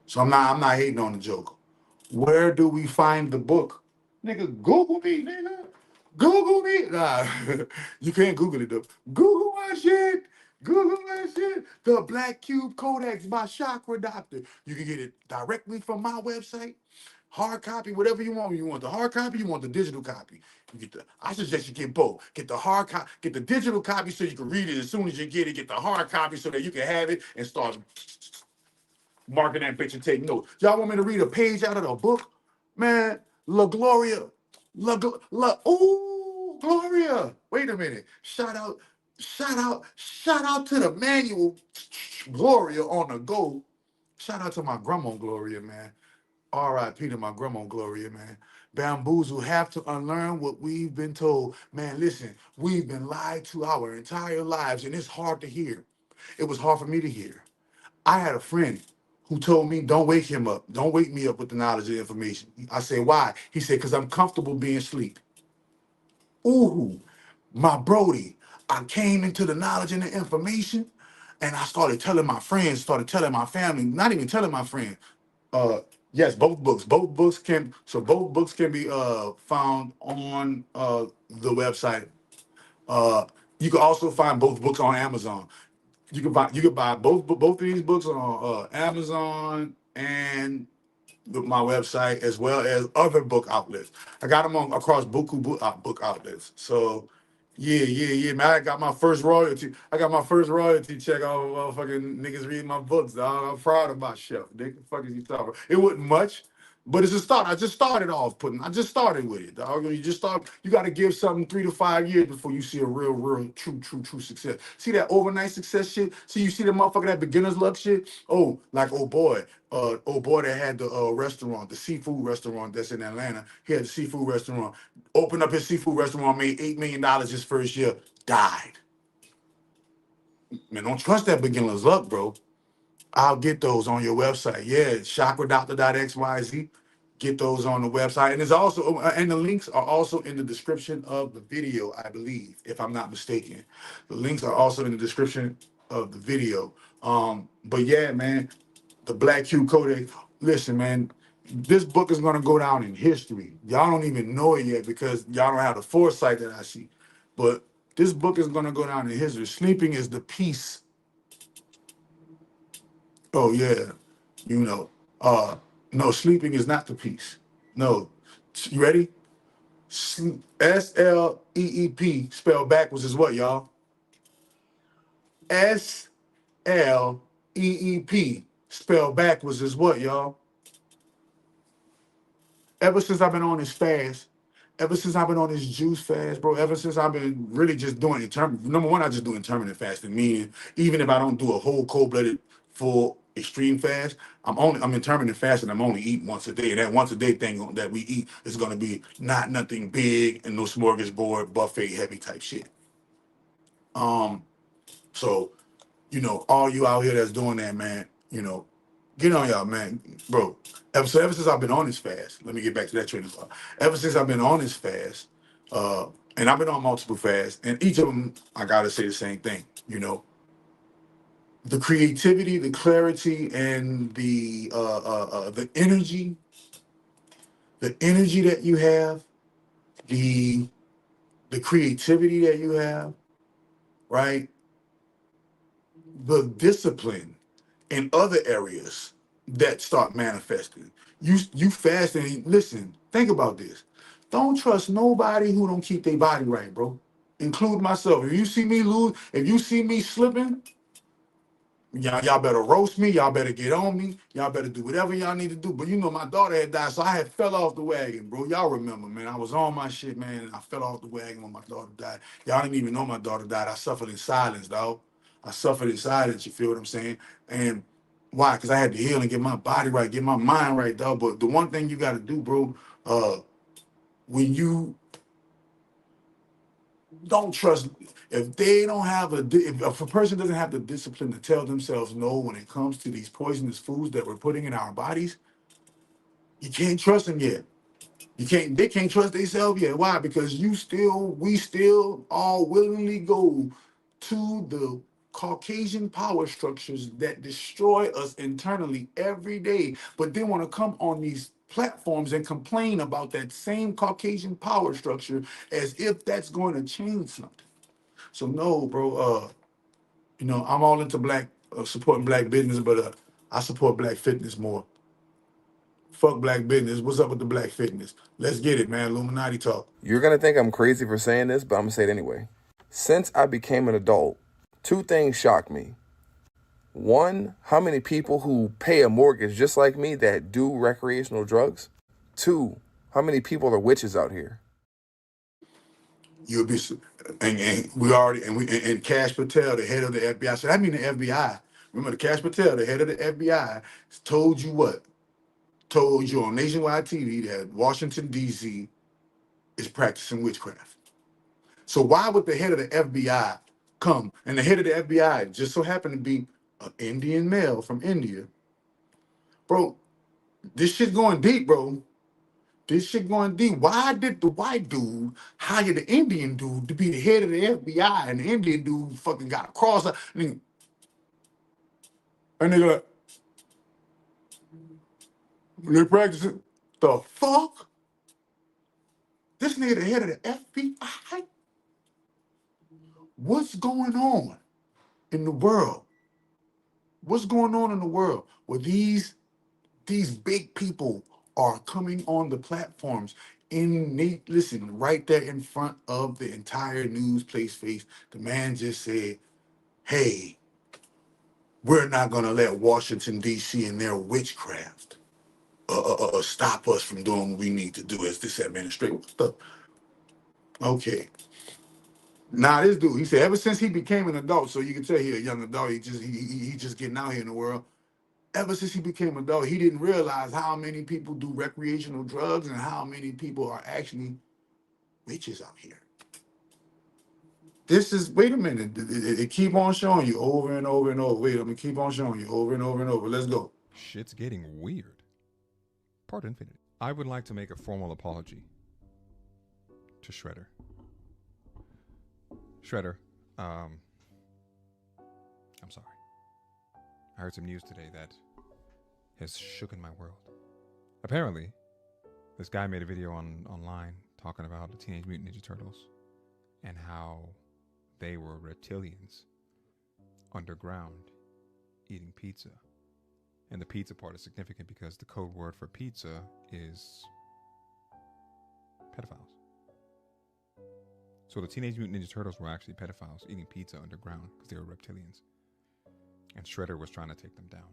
So I'm not hating on the Joker. Where do we find the book? Nigga, Google me, nigga. Google me. Nah, you can't Google it though. Google my shit. Google that shit. The Black Cube Codex by Chakra Doctor. You can get it directly from my website. hard copy, whatever you want. You want the hard copy, you want the digital copy. You get the. I suggest you get both. Get the hard copy, get the digital copy so you can read it as soon as you get it. Get the hard copy so that you can have it and start marking that bitch and take notes. Y'all want me to read a page out of the book? Man, La Gloria. Ooh, Gloria. Wait a minute. Shout out to the manual Gloria on the go. Shout out to my grandma Gloria, man. R.I.P. to my grandma Gloria, man. Bamboozle have to unlearn what we've been told. Man, listen, we've been lied to our entire lives, and it's hard to hear. It was hard for me to hear. I had a friend who told me, don't wake him up. Don't wake me up with the knowledge and information. I said, why? He said, because I'm comfortable being asleep. Ooh, my Brody, I came into the knowledge and the information, and I started telling my friends, started telling my family, not even telling my friends. Yes, both books. Both books can be found on the website. You can also find both books on Amazon. You can buy both of these books on Amazon and my website, as well as other book outlets. I got them on across book outlets. So yeah, man. I got my first royalty. I got my first royalty check off fucking niggas reading my books, dog. I'm proud of myself. Nigga, the fuck is you talking about? It wasn't much, but it's a start. I just started with it, dog. You got to give something 3 to 5 years before you see a real, true success. See that overnight success shit? See, you see the motherfucker, that beginner's luck shit? Oh, like, oh boy that had the restaurant, the seafood restaurant that's in Atlanta. He had the seafood restaurant. Opened up his seafood restaurant, made $8 million his first year, died. Man, don't trust that beginner's luck, bro. I'll get those on your website. Yeah, chakradoctor.xyz. Get those on the website. And there's also, and the links are also in the description of the video, I believe, if I'm not mistaken. The links are also in the description of the video. But yeah, man, the Black Q Codex. Listen, man, this book is gonna go down in history. Y'all don't even know it yet because y'all don't have the foresight that I see. But this book is gonna go down in history. Sleeping is the peace. Oh yeah, you know. No, sleeping is not the peace. No, you ready? SLEEP spelled backwards is what, y'all? SLEEP spelled backwards is what, y'all? Ever since I've been on this fast, ever since I've been on this juice fast, bro, ever since I've been really just doing number one, I just do intermittent fasting, meaning even if I don't do a whole cold-blooded full extreme fast, I'm intermittent fasting. I'm only eating once a day. And that once a day thing that we eat is gonna be not nothing big and no smorgasbord, buffet heavy type shit. So, all you out here that's doing that, man, get on y'all, man, bro. Ever since I've been on this fast, let me get back to that train of thought. Ever since I've been on this fast, and I've been on multiple fasts, and each of them, I gotta say the same thing, the creativity, the clarity, and the energy, that you have, the creativity that you have, right? The discipline in other areas that start manifesting. You fast and listen, think about this. Don't trust nobody who don't keep their body right, bro. Include myself. If you see me slipping, y'all better roast me, y'all better get on me, y'all better do whatever y'all need to do. But my daughter had died, so I had fell off the wagon, bro. Y'all remember, man. I was on my shit, man, and I fell off the wagon when my daughter died. Y'all didn't even know my daughter died. I suffered in silence, dog. I suffered in silence, you feel what I'm saying? And why? Because I had to heal and get my body right, get my mind right, dog. But the one thing you got to do, bro, when you don't trust, if they don't have if a person doesn't have the discipline to tell themselves no when it comes to these poisonous foods that we're putting in our bodies, you can't trust them yet. They can't trust themselves yet. Why? Because we still all willingly go to the Caucasian power structures that destroy us internally every day, but they want to come on these platforms and complain about that same Caucasian power structure as if that's going to change something. So no, bro. I'm all into supporting black business, but I support black fitness more. Fuck black business. What's up with the black fitness? Let's get it, man. Illuminati talk. You're going to think I'm crazy for saying this, but I'm going to say it anyway. Since I became an adult, two things shock me. One, how many people who pay a mortgage just like me that do recreational drugs? Two, how many people are witches out here? You'll be, and we already, and Cash Patel, the head of the FBI. So I mean the FBI. Remember, the Cash Patel, the head of the FBI, told you what? Told you on nationwide TV that Washington D.C. is practicing witchcraft. So why would the head of the FBI come? And the head of the FBI just so happened to be an Indian male from India. Bro, this shit going deep, bro. This shit going deep. Why did the white dude hire the Indian dude to be the head of the FBI, and the Indian dude fucking got a cross? And they like, they practicing. The fuck? This nigga the head of the FBI? What's going on in the world? What's going on in the world where these big people are coming on the platforms listen, right there in front of the entire news place face? The man just said, hey, we're not gonna let Washington D.C. and their witchcraft stop us from doing what we need to do as this administration. What the? Okay. Now this dude, he said, ever since he became an adult, so you can tell he a young adult, he just getting out here in the world. Ever since he became an adult, he didn't realize how many people do recreational drugs and how many people are actually witches out here. This is, wait a minute, it keep on showing you over and over and over. Wait, let me keep on showing you over and over and over. Let's go. Shit's getting weird. Part infinite. I would like to make a formal apology to Shredder. Shredder, I'm sorry. I heard some news today that has shooken my world. Apparently, this guy made a video online talking about the Teenage Mutant Ninja Turtles and how they were reptilians underground eating pizza. And the pizza part is significant because the code word for pizza is pedophiles. So the Teenage Mutant Ninja Turtles were actually pedophiles eating pizza underground because they were reptilians. And Shredder was trying to take them down.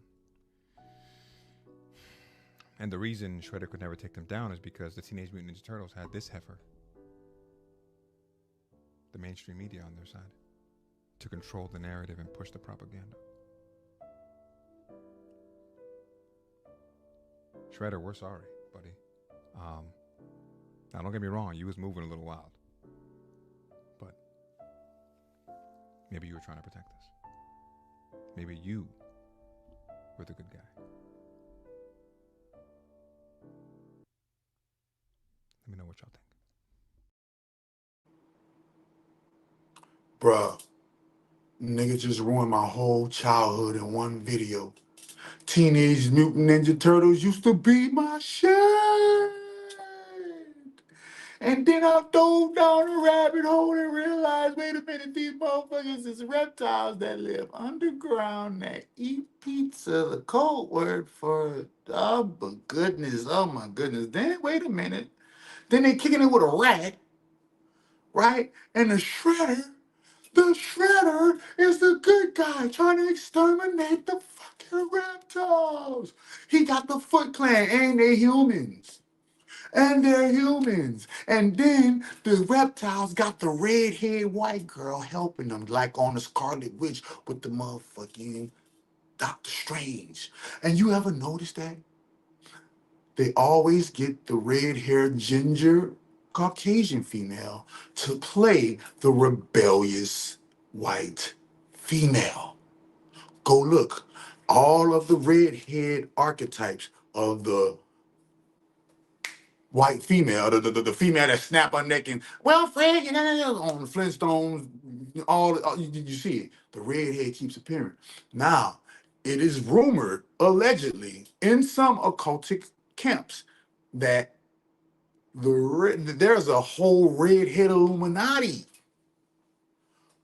And the reason Shredder could never take them down is because the Teenage Mutant Ninja Turtles had this heifer, the mainstream media, on their side to control the narrative and push the propaganda. Shredder, we're sorry, buddy. Now don't get me wrong, you was moving a little wild. But maybe you were trying to protect us. Maybe you were the good guy. Let me know what y'all think. Bruh, nigga just ruined my whole childhood in one video. Teenage Mutant Ninja Turtles used to be my shit. And then I dove down a rabbit hole and realized, wait a minute, these motherfuckers is reptiles that live underground that eat pizza. The code word for, oh my goodness. Then, wait a minute. Then they kicking it with a rat, right? And the Shredder is the good guy trying to exterminate the fucking reptiles. He got the Foot Clan, and they're humans. And then the reptiles got the red-haired white girl helping them, like on the Scarlet Witch with the motherfucking Doctor Strange. And you ever notice that? They always get the red-haired ginger Caucasian female to play the rebellious white female. Go look. All of the red-haired archetypes of the white female, the female that snap her neck and, well, Fred, on the Flintstones, you see it. The red hair keeps appearing. Now, it is rumored, allegedly, in some occultic camps, that there's a whole redhead Illuminati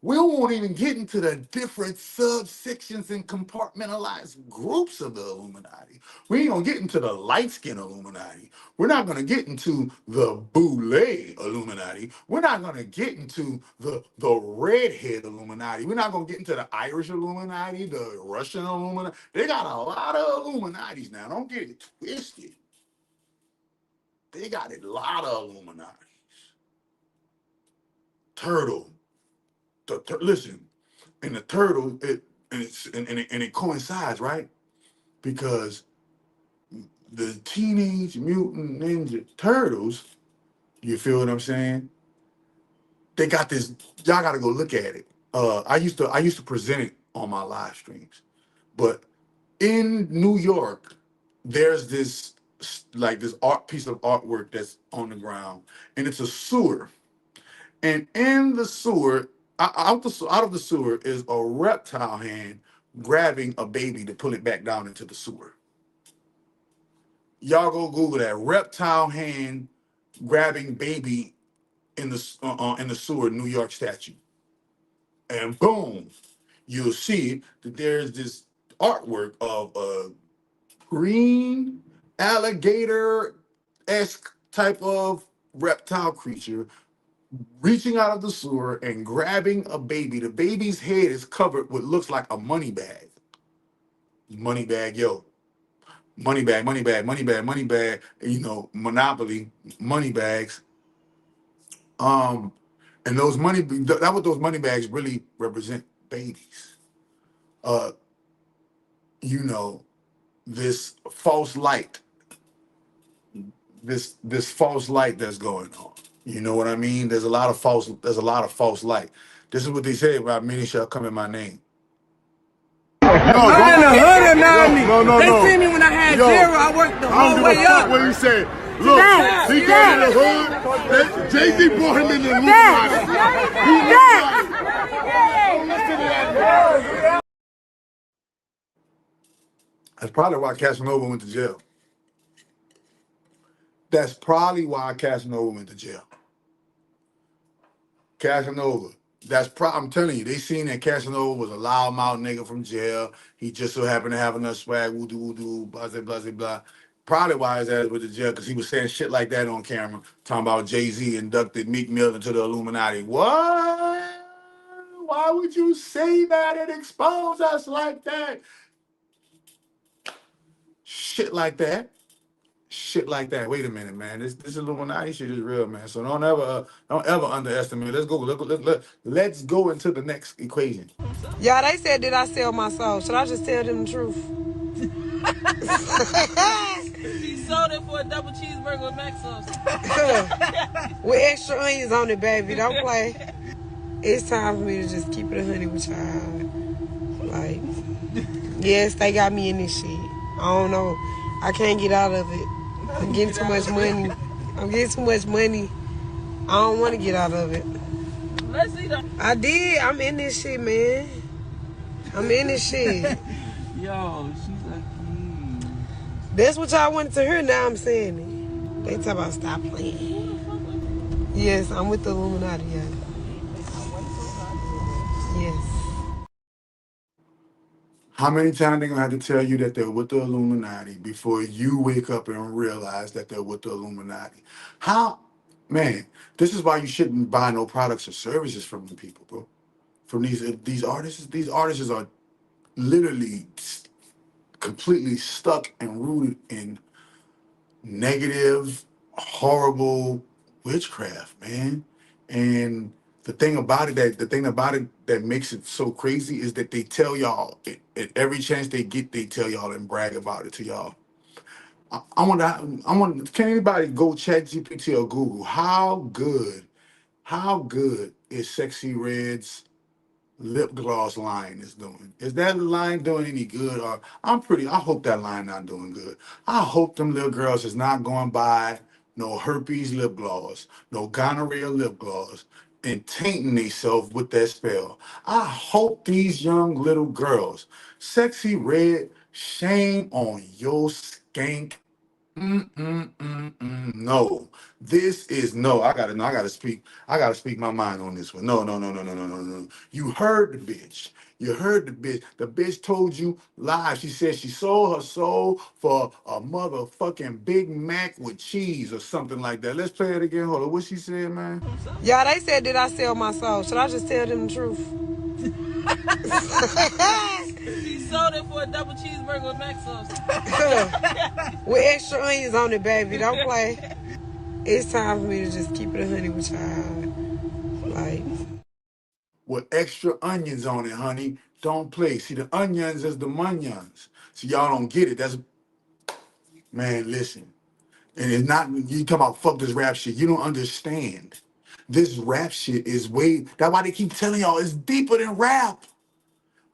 We won't even get into the different subsections and compartmentalized groups of the Illuminati. We ain't gonna get into the light skin Illuminati. We're not gonna get into the Boule Illuminati. We're not gonna get into the redhead Illuminati. We're not gonna get into the Irish Illuminati, the Russian Illuminati. They got a lot of Illuminatis now. Don't get it twisted. They got a lot of Illuminatis. Turtle. Listen, and the turtle, it coincides, right? Because the Teenage Mutant Ninja Turtles, you feel what I'm saying? They got this. Y'all got to go look at it. I used to present it on my live streams, but in New York, there's this piece of artwork that's on the ground, and it's a sewer. And in the sewer, out of the sewer is a reptile hand grabbing a baby to pull it back down into the sewer. Y'all go Google that. Reptile hand grabbing baby in the sewer, New York statue. And boom, you'll see that there's this artwork of a green alligator-esque type of reptile creature reaching out of the sewer and grabbing a baby. The baby's head is covered with looks like a money bag. Money bag, yo. Money bag, money bag, money bag, money bag. You know, Monopoly, money bags. And those that what those money bags really represent, babies. You know, this false light. This false light that's going on. You know what I mean? There's a lot of false light. This is what they say about many shall come in my name. I'm in the hood of 90. They see me when I had zero. I worked the whole way up. What you say? Look, he got in the hood. Jay-Z brought him in the Illuminati. That's probably why Casanova went to jail. That's probably why Casanova went to jail. Casanova. I'm telling you, they seen that Casanova was a loudmouth nigga from jail. He just so happened to have enough swag, woo-doo, blah, blah, blah, blah. Probably why his ass went to jail, because he was saying shit like that on camera, talking about Jay-Z inducted Meek Mill into the Illuminati. What? Why would you say that and expose us like that? Shit like that. Shit like that. Wait a minute, man. This Illuminati shit is real, man. So don't ever underestimate. Let's go into the next equation. Y'all, they said, did I sell my soul? Should I just tell them the truth? He sold it for a double cheeseburger with mac sauce. With extra onions on it, baby. Don't play. It's time for me to just keep it 100 with y'all. Like, yes, they got me in this shit. I don't know. I can't get out of it. I'm getting too much money. I don't want to get out of it. Let's see them. I did. I'm in this shit, man. I'm in this shit. Yo, she's like, That's what y'all wanted to hear. Now I'm saying it. They talk about stop playing. Yes, I'm with the Illuminati, yeah. Yes. How many times they gonna have to tell you that they're with the Illuminati before you wake up and realize that they're with the Illuminati? Man, this is why you shouldn't buy no products or services from the people, bro. From these artists. These artists are literally completely stuck and rooted in negative, horrible witchcraft, man. And the thing about it that makes it so crazy is that they tell y'all at every chance they get, they tell y'all and brag about it to y'all. I want. Can anybody go ChatGPT or Google how good is Sexy Red's lip gloss line is doing? Is that line doing any good? Or I hope that line not doing good. I hope them little girls is not going by no herpes lip gloss, no gonorrhea lip gloss, and tainting themselves with that spell. I hope these young little girls, Sexy Red, shame on your skank No, this is no. I gotta. No, I gotta speak. I gotta speak my mind on this one. No, no, no, no, no, no, no, no. You heard the bitch. You heard the bitch. The bitch told you live. She said she sold her soul for a motherfucking Big Mac with cheese or something like that. Let's play it again. Hold on. What she said, man? Yeah, they said, did I sell my soul? Should I just tell them the truth? She sold it for a double cheeseburger with mac sauce. With extra onions on it, baby. Don't play. It's time for me to just keep it 100 with y'all. Like, With extra onions on it, honey. Don't play. See, the onions is the munions. So y'all don't get it. That's man. Listen. And it's not you talk about fuck this rap shit. You don't understand. This rap shit is way. That's why they keep telling y'all it's deeper than rap.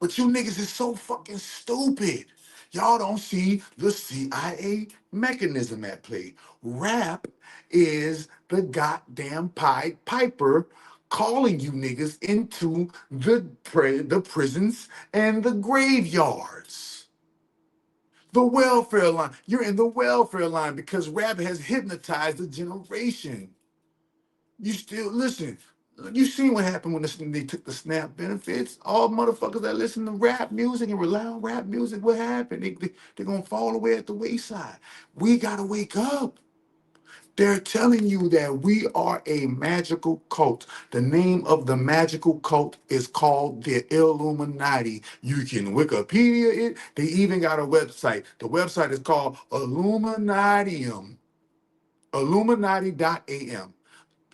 But you niggas is so fucking stupid. Y'all don't see the CIA mechanism at play. Rap is the goddamn Pied Piper calling you niggas into the prisons and the graveyards. The welfare line. You're in the welfare line because rap has hypnotized a generation. You still listen. You seen what happened when they took the SNAP benefits? All motherfuckers that listen to rap music and rely on rap music, what happened? They're going to fall away at the wayside. We got to wake up. They're telling you that we are a magical cult. The name of the magical cult is called the Illuminati. You can Wikipedia it. They even got a website. The website is called Illuminatium. Illuminati.am.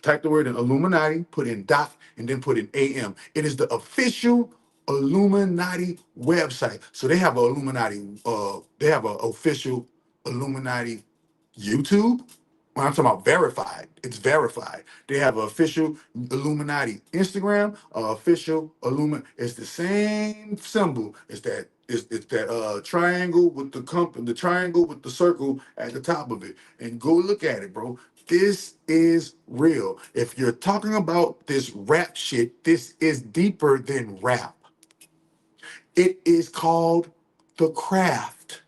Type the word in Illuminati, put in dot, and then put in AM. It is the official Illuminati website. So they have they have an official Illuminati YouTube. When I'm talking about verified, it's verified. They have an official Illuminati Instagram, official Illuminati. It's the same symbol. It's that triangle with the triangle with the circle at the top of it. And go look at it, bro. This is real. If you're talking about this rap shit, this is deeper than rap. It is called the craft.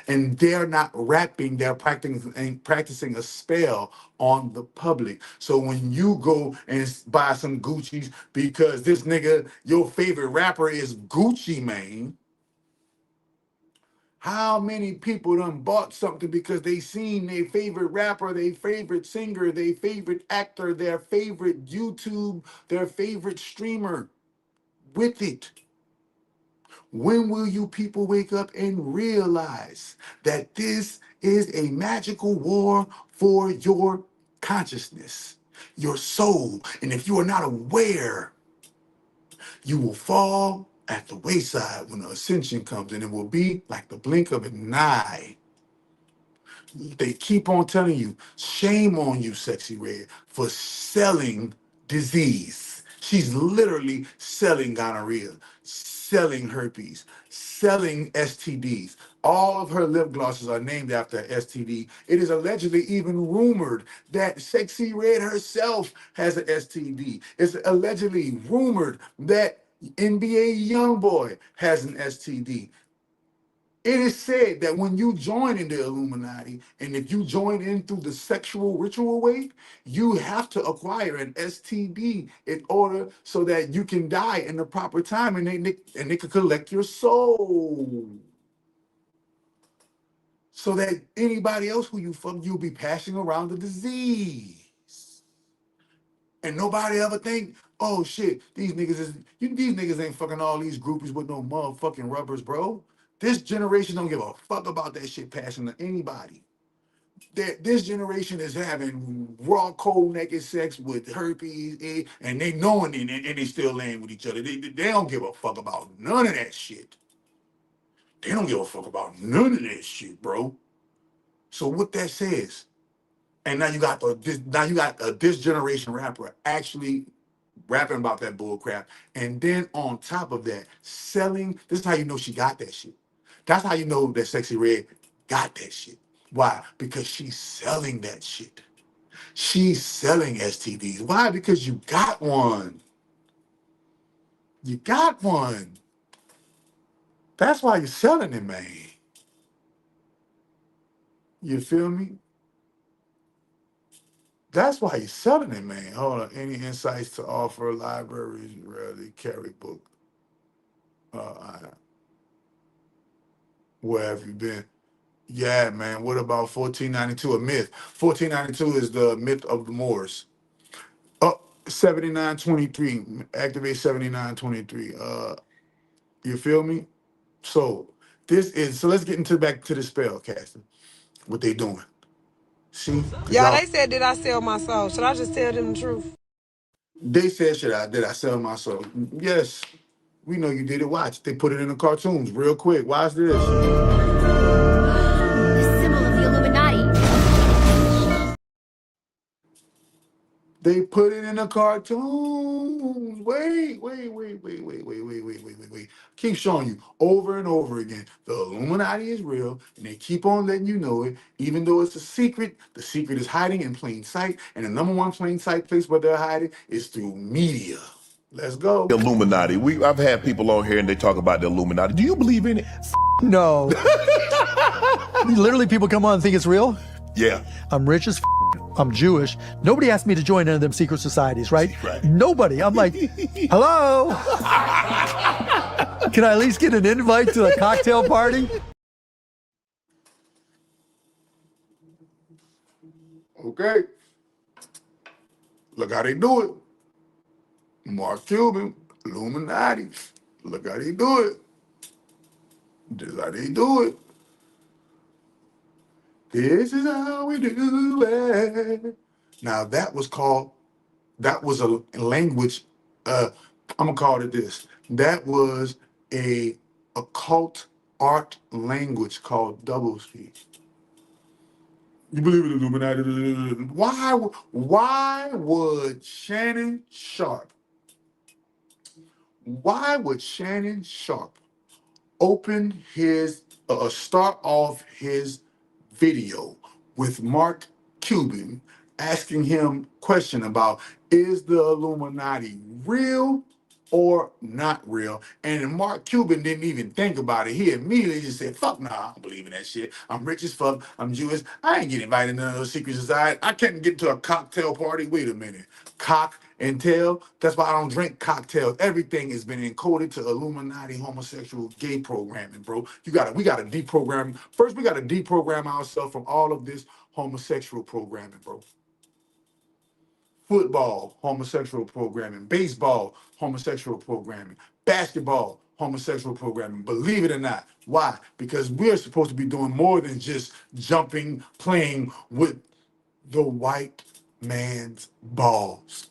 And they're not rapping, they're practicing a spell on the public. So when you go and buy some Gucci's because this nigga, your favorite rapper is Gucci Mane, how many people done bought something because they seen their favorite rapper, their favorite singer, their favorite actor, their favorite YouTube, their favorite streamer with it? When will you people wake up and realize that this is a magical war for your consciousness, your soul? And if you are not aware, you will fall at the wayside when the ascension comes, and it will be like the blink of an eye. They keep on telling you, shame on you, Sexy Red, for selling disease. She's literally selling gonorrhea, selling herpes, selling STDs. All of her lip glosses are named after STD. It is allegedly even rumored that Sexy Red herself has an STD. It's allegedly rumored that NBA Youngboy has an STD. It is said that when you join in the Illuminati, and if you join in through the sexual ritual way, you have to acquire an STD in order so that you can die in the proper time, and they can collect your soul. So that anybody else who you fuck, you'll be passing around the disease. And nobody ever think, oh shit, these niggas ain't fucking all these groupies with no motherfucking rubbers, bro. This generation don't give a fuck about that shit passing to anybody. This generation is having raw, cold, naked sex with herpes, and they knowing it, and they still laying with each other. They don't give a fuck about none of that shit. They don't give a fuck about none of that shit, bro. So what that says, and now you got this generation rapper actually rapping about that bull crap. And then on top of that, selling. This is how you know she got that shit. That's how you know that Sexy Red got that shit. Why? Because she's selling that shit. She's selling STDs. Why? Because you got one. You got one. That's why you're selling it, man. You feel me? That's why he's selling it, man. Hold on. Any insights to offer? Libraries rarely carry book. Where have you been? Yeah, man. What about 1492? A myth. 1492 is the myth of the Moors. Oh, 7923. Activate 7923. You feel me? So let's get into back to the spell casting. What they doing? See? Yeah, they said, did I sell my soul? Should I just tell them the truth? They said, did I sell my soul? Yes. We know you did it. Watch. They put it in the cartoons real quick. Watch this. The symbol of the Illuminati. They put it in the cartoons. Wait. Keep showing you over and over again. The Illuminati is real, and they keep on letting you know it, even though it's a secret. The secret is hiding in plain sight, and the number one plain sight place where they're hiding is through media. Let's go. Illuminati. I've had people on here and they talk about the Illuminati. Do you believe in it? No. Literally, people come on and think it's real. Yeah. I'm rich as I'm Jewish. Nobody asked me to join any of them secret societies, right? Nobody. I'm like, hello? Can I at least get an invite to a cocktail party? Okay. Look how they do it. Mark Cuban, Illuminati. Look how they do it. This is how they do it. This is how we do it. Now that was a language, I'm gonna call it this. That was a occult art language called doublespeak. You believe in Illuminati? Why would Shannon Sharp open his start off his video with Mark Cuban asking him question about, is the Illuminati real or not real? And Mark Cuban didn't even think about it. He immediately just said, fuck nah, I don't believe in that shit. I'm rich as fuck. I'm Jewish. I ain't getting invited to none of those secret societies. I can't get to a cocktail party. Wait a minute. Cock and tail? That's why I don't drink cocktails. Everything has been encoded to Illuminati homosexual gay programming, bro. We gotta deprogram. First, we gotta deprogram ourselves from all of this homosexual programming, bro. Football, homosexual programming. Baseball, homosexual programming. Basketball, homosexual programming. Believe it or not. Why? Because we're supposed to be doing more than just jumping, playing with the white man's balls.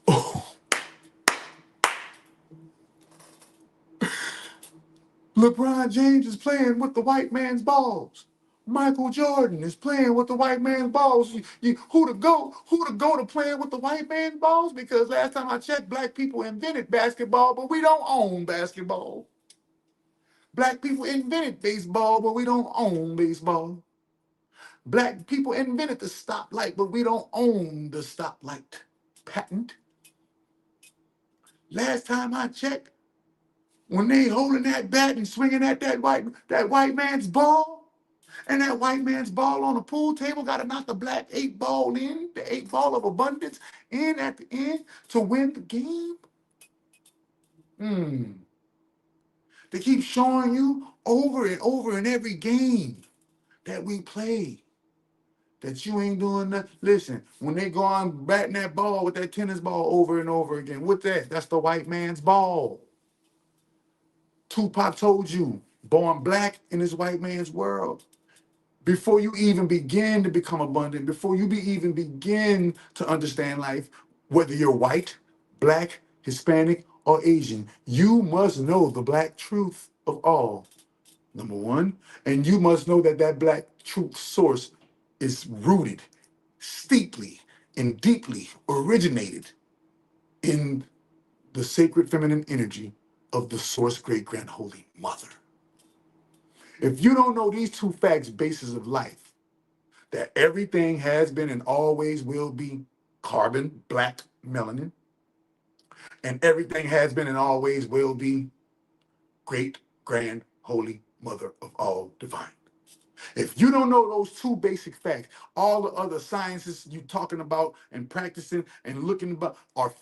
LeBron James is playing with the white man's balls. Michael Jordan is playing with the white man's balls. Who to go to playing with the white man's balls? Because last time I checked, black people invented basketball, but we don't own basketball. Black people invented baseball, but we don't own baseball. Black people invented the stoplight, but we don't own the stoplight patent. Last time I checked, when they holding that bat and swinging at that white man's ball, and that white man's ball on the pool table got to knock the black 8-ball in, the 8-ball of abundance in at the end to win the game. They keep showing you over and over in every game that we play that you ain't doing nothing. Listen, when they go on batting that ball with that tennis ball over and over again, what's that? That's the white man's ball. Tupac told you, born black in this white man's world. Before you even begin to become abundant, before you even begin to understand life, whether you're white, black, Hispanic, or Asian, you must know the black truth of all, number one. And you must know that that black truth source is rooted steeply and deeply originated in the sacred feminine energy of the source great grand holy mother. If you don't know these two facts, basis of life, that everything has been and always will be carbon, black, melanin, and everything has been and always will be great grand holy mother of all divine. If you don't know those two basic facts, all the other sciences you talking about and practicing and looking about are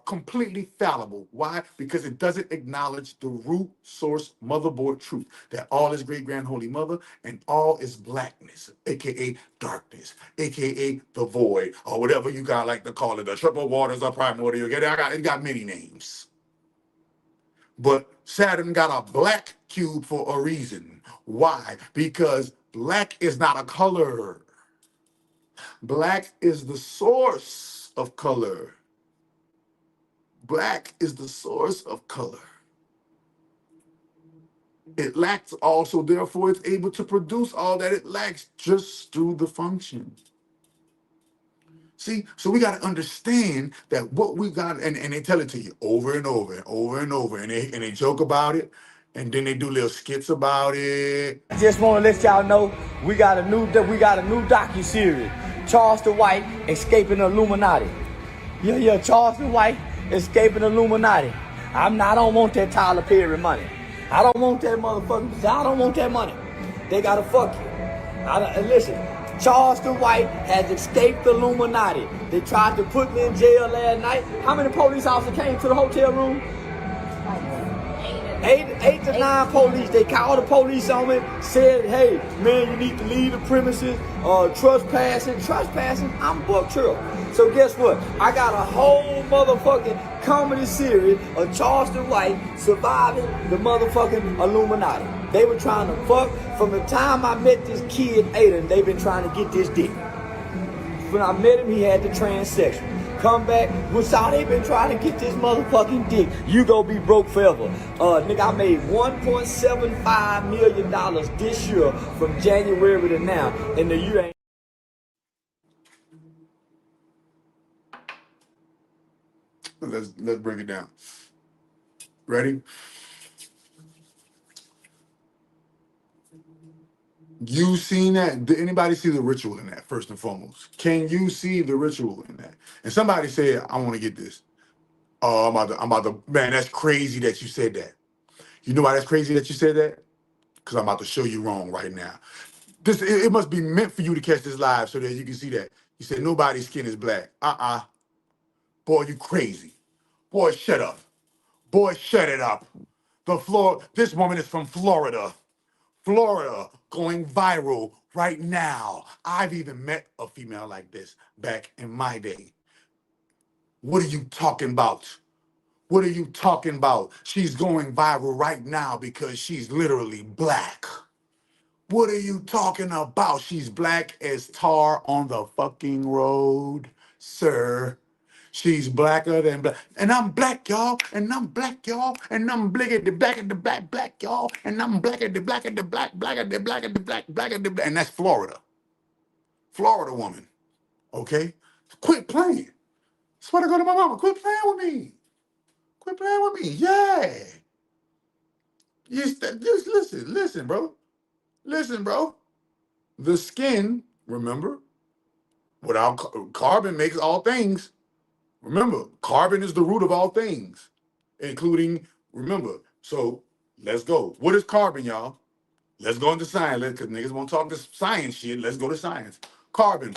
completely fallible. Why? Because it doesn't acknowledge the root source motherboard truth that all is great grand holy mother and all is blackness, aka darkness, aka the void, or whatever you got like to call it, the triple waters of primordial. It got many names. But Saturn got a black cube for a reason. Why? Because black is not a color. Black is the source of color. Black is the source of color. It lacks also, therefore, it's able to produce all that it lacks just through the function. See, so we got to understand that what we got, and they tell it to you over and over and over and over, and they joke about it, and then they do little skits about it. I just want to let y'all know we got a new docu-series, Charleston White Escaping the Illuminati. Yeah, Charleston White Escaping the Illuminati. I don't want that Tyler Perry money. I don't want that motherfucker. I don't want that money. They gotta fuck you. Listen, Charleston White has escaped the Illuminati. They tried to put me in jail last night. How many police officers came to the hotel room? Eight to nine police. They called the police on me, said, hey, man, you need to leave the premises. Trespassing, I'm Buck Churl. So guess what? I got a whole motherfucking comedy series of Charleston White surviving the motherfucking Illuminati. They were trying to fuck from the time I met this kid, Aiden, they've been trying to get this dick. When I met him, he had the transsexual. Come back, which all they been trying to get this motherfucking dick. You go be broke forever. Nigga, I made $1.75 million this year from January to now, and the year ain't. Let's break it down. Ready? You seen that? Did anybody see the ritual in that, first and foremost? Can you see the ritual in that? And somebody said, I want to get this. Oh, I'm about to, man, that's crazy that you said that. You know why that's crazy that you said that? Because I'm about to show you wrong right now. It must be meant for you to catch this live so that you can see that. You said nobody's skin is black. Boy, you crazy. Boy, shut up. Boy, shut it up. This woman is from Florida. Florida going viral right now. I've even met a female like this back in my day. What are you talking about? What are you talking about? She's going viral right now because she's literally black. What are you talking about? She's black as tar on the fucking road, sir. She's blacker than black. And I'm black, y'all. And I'm black, y'all. And I'm black at the black, y'all. And I'm black at the black, black at the black. And that's Florida. Florida woman. Okay? Quit playing. Swear to God to my mama. Quit playing with me. Quit playing with me. Yeah. Just listen, bro. Listen, bro. The skin, remember, without carbon makes all things. Remember, carbon is the root of all things, including, remember, so let's go. What is carbon, y'all? Let's go into science, because niggas won't talk this science shit. Let's go to science. Carbon.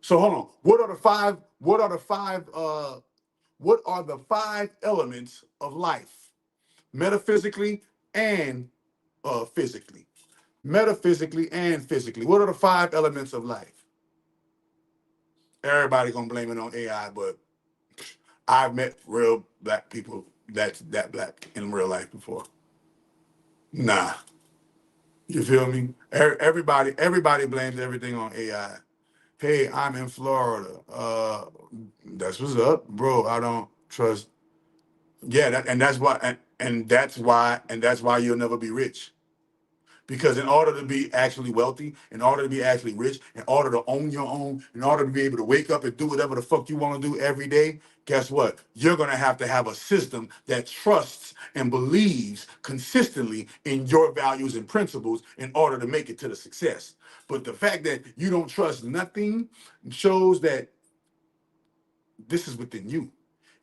So hold on. What are the five elements of life? Metaphysically and physically. Metaphysically and physically. What are the five elements of life? Everybody gonna blame it on AI, but I've met real black people that's that black in real life before. Nah. You feel me? Everybody blames everything on AI. Hey, I'm in Florida. That's what's up, bro. I don't trust. Yeah, that's why you'll never be rich. Because in order to be actually wealthy, in order to be actually rich, in order to own your own, in order to be able to wake up and do whatever the fuck you want to do every day, guess what? You're going to have a system that trusts and believes consistently in your values and principles in order to make it to the success. But the fact that you don't trust nothing shows that this is within you.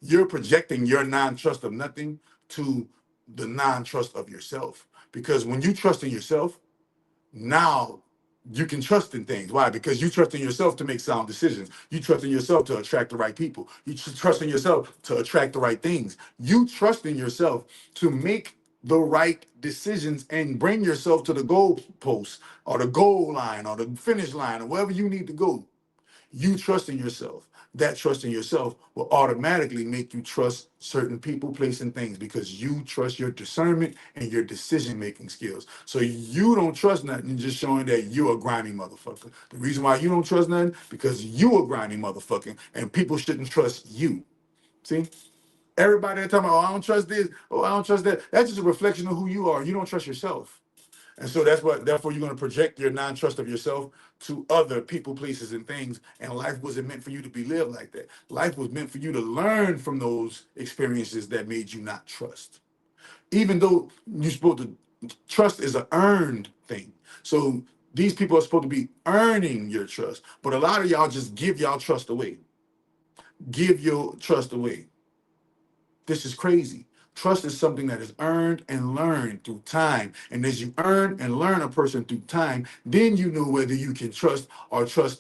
You're projecting your non-trust of nothing to the non-trust of yourself. Because when you trust in yourself, now you can trust in things. Why? Because you trust in yourself to make sound decisions. You trust in yourself to attract the right people. You trust in yourself to attract the right things. You trust in yourself to make the right decisions and bring yourself to the goal post or the goal line or the finish line or wherever you need to go. You trust in yourself. That trust in yourself will automatically make you trust certain people, places, and things because you trust your discernment and your decision-making skills. So you don't trust nothing, just showing that you're a grimy motherfucker. The reason why you don't trust nothing, because you a grimy motherfucker, and people shouldn't trust you. See? Everybody that talking about, oh, I don't trust this, oh, I don't trust that. That's just a reflection of who you are. You don't trust yourself. And so therefore you're going to project your non-trust of yourself to other people, places, and things. And life wasn't meant for you to be lived like that. Life was meant for you to learn from those experiences that made you not trust. Even though you're supposed to, trust is an earned thing. So these people are supposed to be earning your trust. But a lot of y'all just give y'all trust away. Give your trust away. This is crazy. Trust is something that is earned and learned through time. And as you earn and learn a person through time, then you know whether you can trust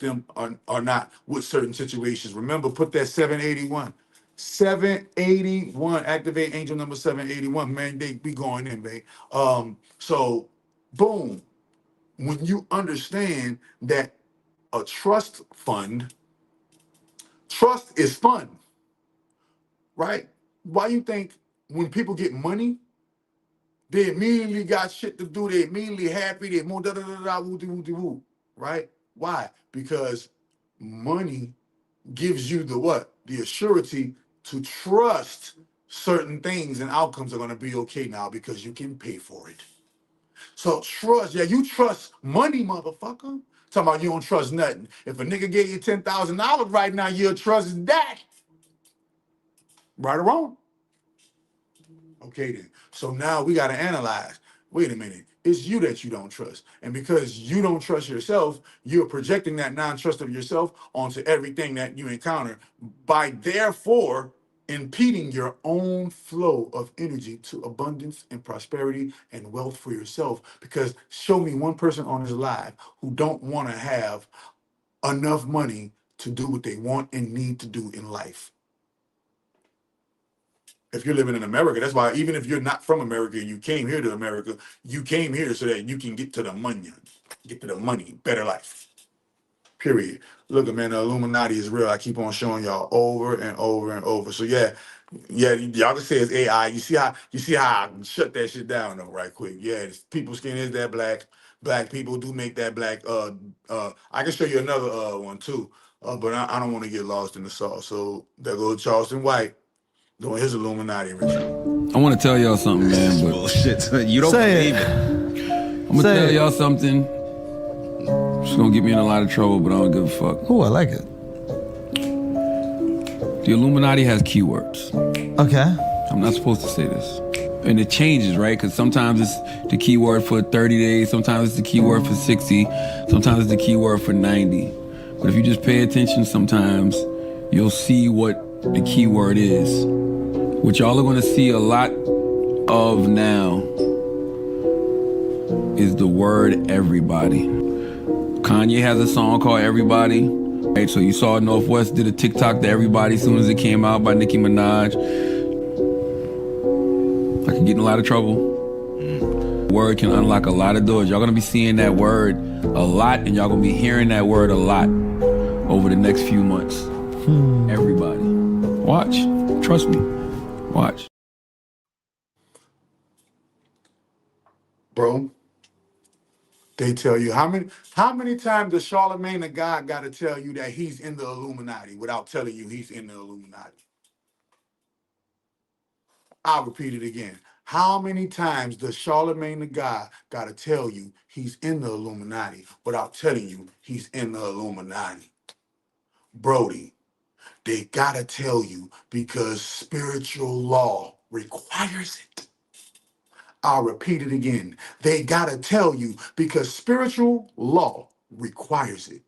them or not with certain situations. Remember, put that 781. 781. Activate angel number 781. Man, they be going in, babe. So, boom. When you understand that a trust is fun, right? Why you think when people get money, they immediately got shit to do, they immediately happy, they more da-da-da-da, woo-de-woo-de-woo, right? Why? Because money gives you the what? The assurity to trust certain things and outcomes are gonna be okay now because you can pay for it. So trust, yeah, you trust money, motherfucker. Talking about you don't trust nothing. If a nigga gave you $10,000 right now, you'll trust that. Right or wrong? Okay then. So now we got to analyze. Wait a minute. It's you that you don't trust. And because you don't trust yourself, you're projecting that non-trust of yourself onto everything that you encounter by therefore impeding your own flow of energy to abundance and prosperity and wealth for yourself. Because show me one person on this live who don't want to have enough money to do what they want and need to do in life. If you're living in America, that's why even if you're not from America and you came here to America, you came here so that you can get to the money, better life. Period. Look, man, the Illuminati is real. I keep on showing y'all over and over and over. So yeah, y'all can say it's AI. You see how I shut that shit down though, right quick. Yeah, people's skin is that black. Black people do make that black. I can show you another one too, but I don't want to get lost in the sauce. So there goes Charleston White doing his Illuminati ritual. I want to tell y'all something, man. But bullshit. You don't believe it. I'm gonna tell y'all something. It's gonna get me in a lot of trouble, but I don't give a fuck. Oh, I like it. The Illuminati has keywords. Okay. I'm not supposed to say this. And it changes, right? Because sometimes it's the keyword for 30 days, sometimes it's the keyword for 60, sometimes it's the keyword for 90. But if you just pay attention sometimes, you'll see what the keyword is. What y'all are gonna see a lot of now is the word everybody. Kanye has a song called Everybody. Right, so you saw Northwest did a TikTok to Everybody as soon as it came out by Nicki Minaj. I could get in a lot of trouble. Word can unlock a lot of doors. Y'all gonna be seeing that word a lot, and y'all gonna be hearing that word a lot over the next few months. Everybody. Watch. Trust me. Watch. Bro, they tell you how many times does Charlemagne the God got to tell you that he's in the Illuminati without telling you he's in the Illuminati? I'll repeat it again. How many times does Charlemagne the God got to tell you he's in the Illuminati without telling you he's in the Illuminati? Brody, they got to tell you because spiritual law requires it. I'll repeat it again. They got to tell you because spiritual law requires it.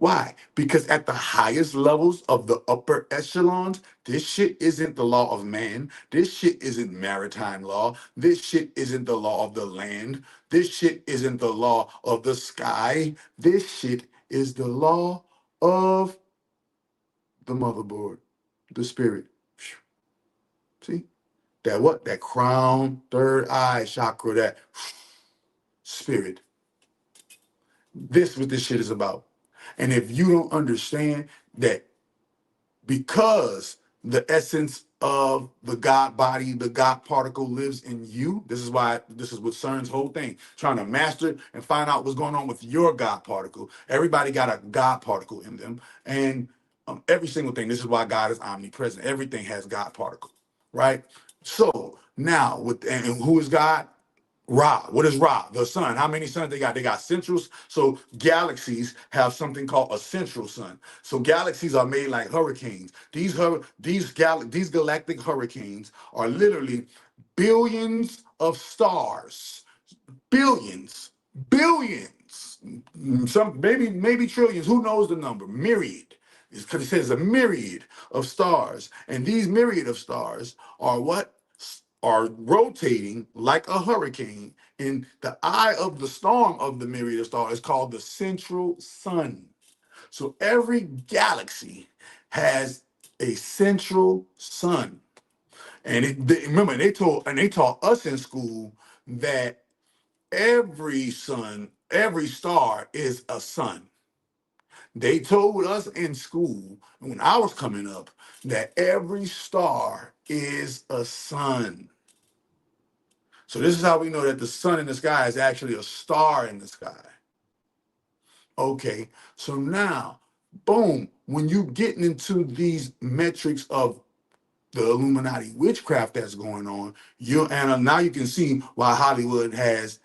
Why? Because at the highest levels of the upper echelons, this shit isn't the law of man. This shit isn't maritime law. This shit isn't the law of the land. This shit isn't the law of the sky. This shit is the law of the motherboard, the spirit. See? That what? That crown, third eye chakra, that spirit. This what this shit is about. And if you don't understand that because the essence of the God body, the God particle lives in you, this is why this is what CERN's whole thing, trying to master and find out what's going on with your God particle. Everybody got a God particle in them. And every single thing, this is why God is omnipresent. Everything has God particle, right? So now, and who is God? Ra. What is Ra? The sun. How many suns they got? They got centrals. So galaxies have something called a central sun. So galaxies are made like hurricanes. These galactic hurricanes are literally billions of stars. Billions, some maybe trillions. Who knows the number? Myriad. It's because it says a myriad of stars, and these myriad of stars are what are rotating like a hurricane. In the eye of the storm of the myriad of stars is called the central sun. So every galaxy has a central sun, and remember they taught us in school that every star is a sun. They told us in school when I was coming up that every star is a sun. So this is how we know that the sun in the sky is actually a star in the sky. Okay, so now, boom, when you getting into these metrics of the Illuminati witchcraft that's going on, now you can see why Hollywood has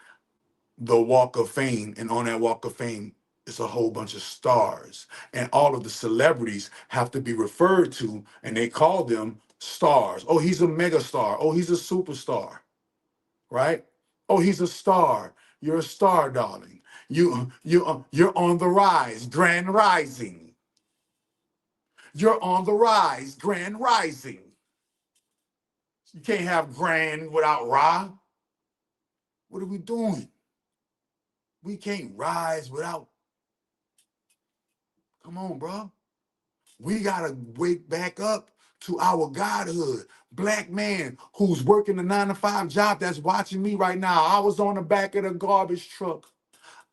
the Walk of Fame, and on that Walk of Fame, it's a whole bunch of stars, and all of the celebrities have to be referred to, and they call them stars. Oh, he's a mega star. Oh, he's a superstar, right? Oh, he's a star. You're a star, darling. You're on the rise, grand rising. You're on the rise, grand rising. You can't have grand without Ra. What are we doing? We can't rise without. Come on, bro. We gotta wake back up to our godhood. Black man who's working a 9-to-5 job that's watching me right now. I was on the back of the garbage truck.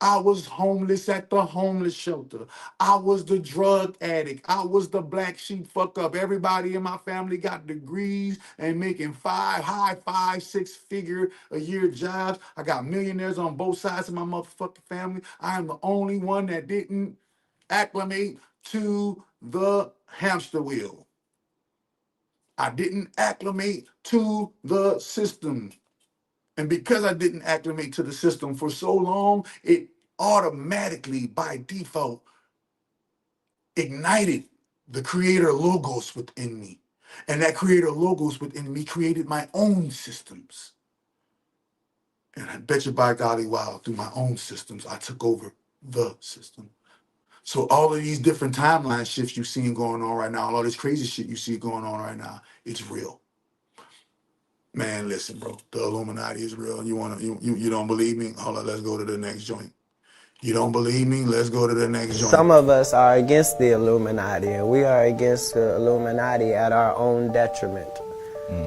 I was homeless at the homeless shelter. I was the drug addict. I was the black sheep fuck up. Everybody in my family got degrees and making high 6-figure a year jobs. I got millionaires on both sides of my motherfucking family. I am the only one that didn't acclimate to the hamster wheel. I didn't acclimate to the system. And because I didn't acclimate to the system for so long, it automatically, by default, ignited the creator logos within me. And that creator logos within me created my own systems. And I bet you by golly, wow, through my own systems, I took over the system. So all of these different timeline shifts you see going on right now, all this crazy shit you see going on right now, it's real. Man, listen, bro. The Illuminati is real. You don't believe me? Hold on, let's go to the next joint. You don't believe me? Let's go to the next joint. Some of us are against the Illuminati, and we are against the Illuminati at our own detriment.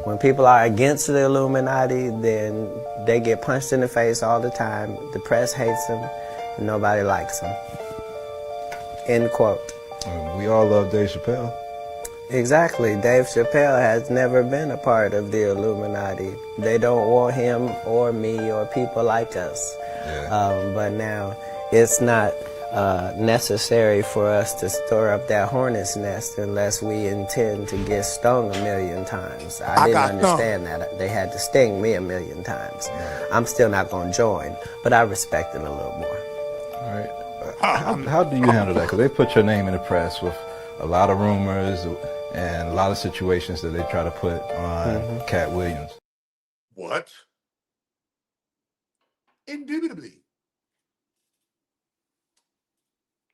When people are against the Illuminati, then they get punched in the face all the time. The press hates them, and nobody likes them. End quote. We all love Dave Chappelle. Exactly. Dave Chappelle has never been a part of the Illuminati. They don't want him or me or people like us. Yeah. But now it's not necessary for us to stir up that hornet's nest unless we intend to get stung 1,000,000 times. I didn't understand that. They had to sting me 1,000,000 times. Yeah. I'm still not going to join, but I respect them a little more. All right. How do you handle that? Because they put your name in the press with a lot of rumors and a lot of situations that they try to put on Cat Williams. What? Indubitably.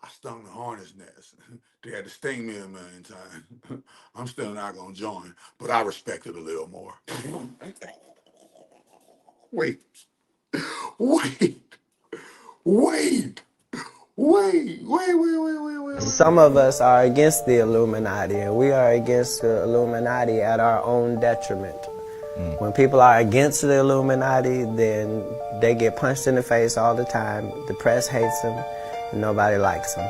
I stung the hornet's nest. They had to sting me a million times. I'm still not gonna join, but I respect it a little more. Wait, wait, wait, wait. Some of us are against the Illuminati, and we are against the Illuminati at our own detriment. When people are against the Illuminati, then they get punched in the face all the time. The press hates them, and nobody likes them.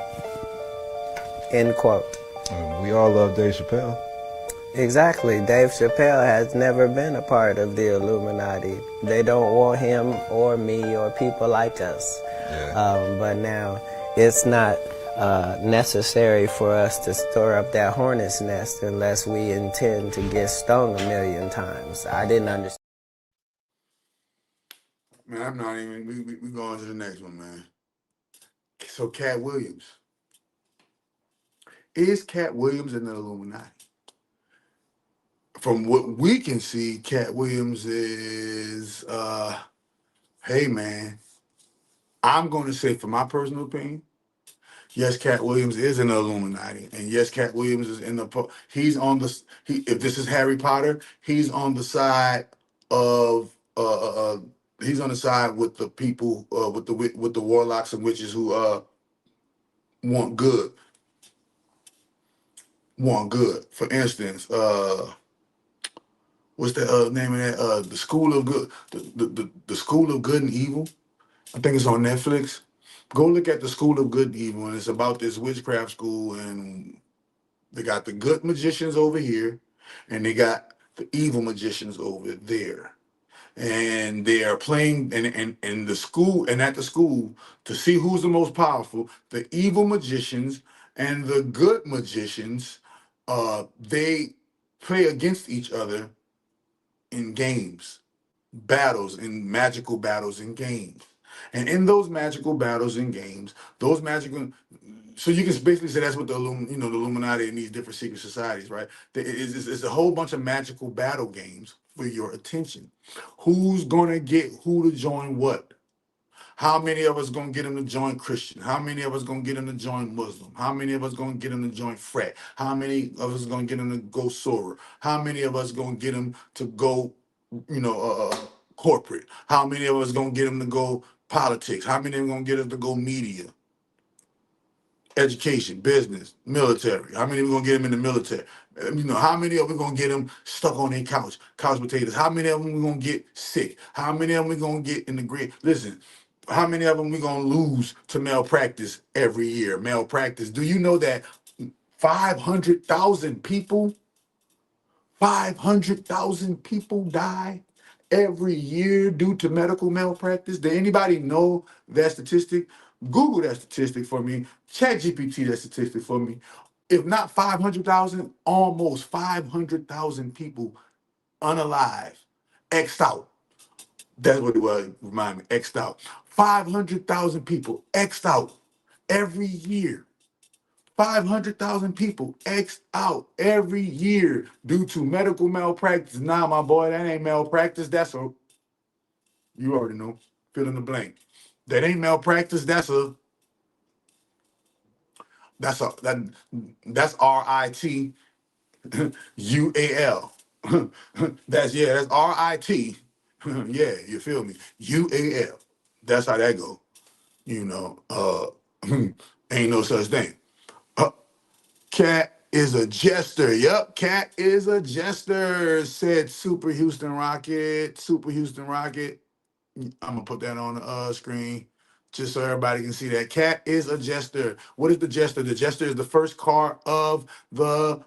End quote. We all love Dave Chappelle. Exactly. Dave Chappelle has never been a part of the Illuminati. They don't want him or me or people like us. But now it's not necessary for us to stir up that hornet's nest unless we intend to get stung a million times. I didn't understand. Man, I'm not even. We going to the next one, man. So, Cat Williams. Is Cat Williams in the Illuminati? From what we can see, Cat Williams is, hey, man, I'm going to say, from my personal opinion, yes, Cat Williams is in the Illuminati, and yes, Cat Williams is in the. He's on the. If this is Harry Potter, he's on the side of. He's on the side with the people, with the warlocks and witches who want good. Want good. For instance, what's the name of that? The School of Good. The School of Good and Evil. I think it's on Netflix. Go look at the School of Good and Evil, and it's about this witchcraft school, and they got the good magicians over here, and they got the evil magicians over there. And they are playing in the school and at the school to see who's the most powerful. The evil magicians and the good magicians, they play against each other in games, battles, in magical battles and games. And in those magical battles and games, those magical, so you can basically say that's what the the Illuminati and these different secret societies, right? It's a whole bunch of magical battle games for your attention. Who's gonna get who to join what? How many of us gonna get them to join Christian? How many of us gonna get them to join Muslim? How many of us gonna get them to join Frat? How many of us gonna get them to go Sora? How many of us gonna get them to go, corporate? How many of us gonna get them to go politics? How many of them gonna get us to go media? Education, business, military. How many we gonna get them in the military? How many of we gonna get them stuck on their couch potatoes? How many of them we gonna get sick? How many of them we gonna get in the grave? Listen, how many of them we gonna lose to malpractice every year? Malpractice. Do you know that 500,000 people, 500,000 people die every year due to medical malpractice? Did anybody know that statistic? Google that statistic for me. ChatGPT that statistic for me. If not 500,000, almost 500,000 people unalive, X'd out. That's what it was, remind me, X'd out. 500,000 people X'd out every year. 500,000 people X'd out every year due to medical malpractice. Nah, my boy, that ain't malpractice. That's you already know, fill in the blank. That ain't malpractice. That's that's RIT UAL. That's RIT. Yeah, you feel me? UAL. That's how that go. Ain't no such thing. Cat is a jester. Yep, Cat is a jester, said Super Houston Rocket. Super Houston Rocket. I'm gonna put that on the screen just so everybody can see that. Cat is a jester. What is the jester? The jester is the first card of the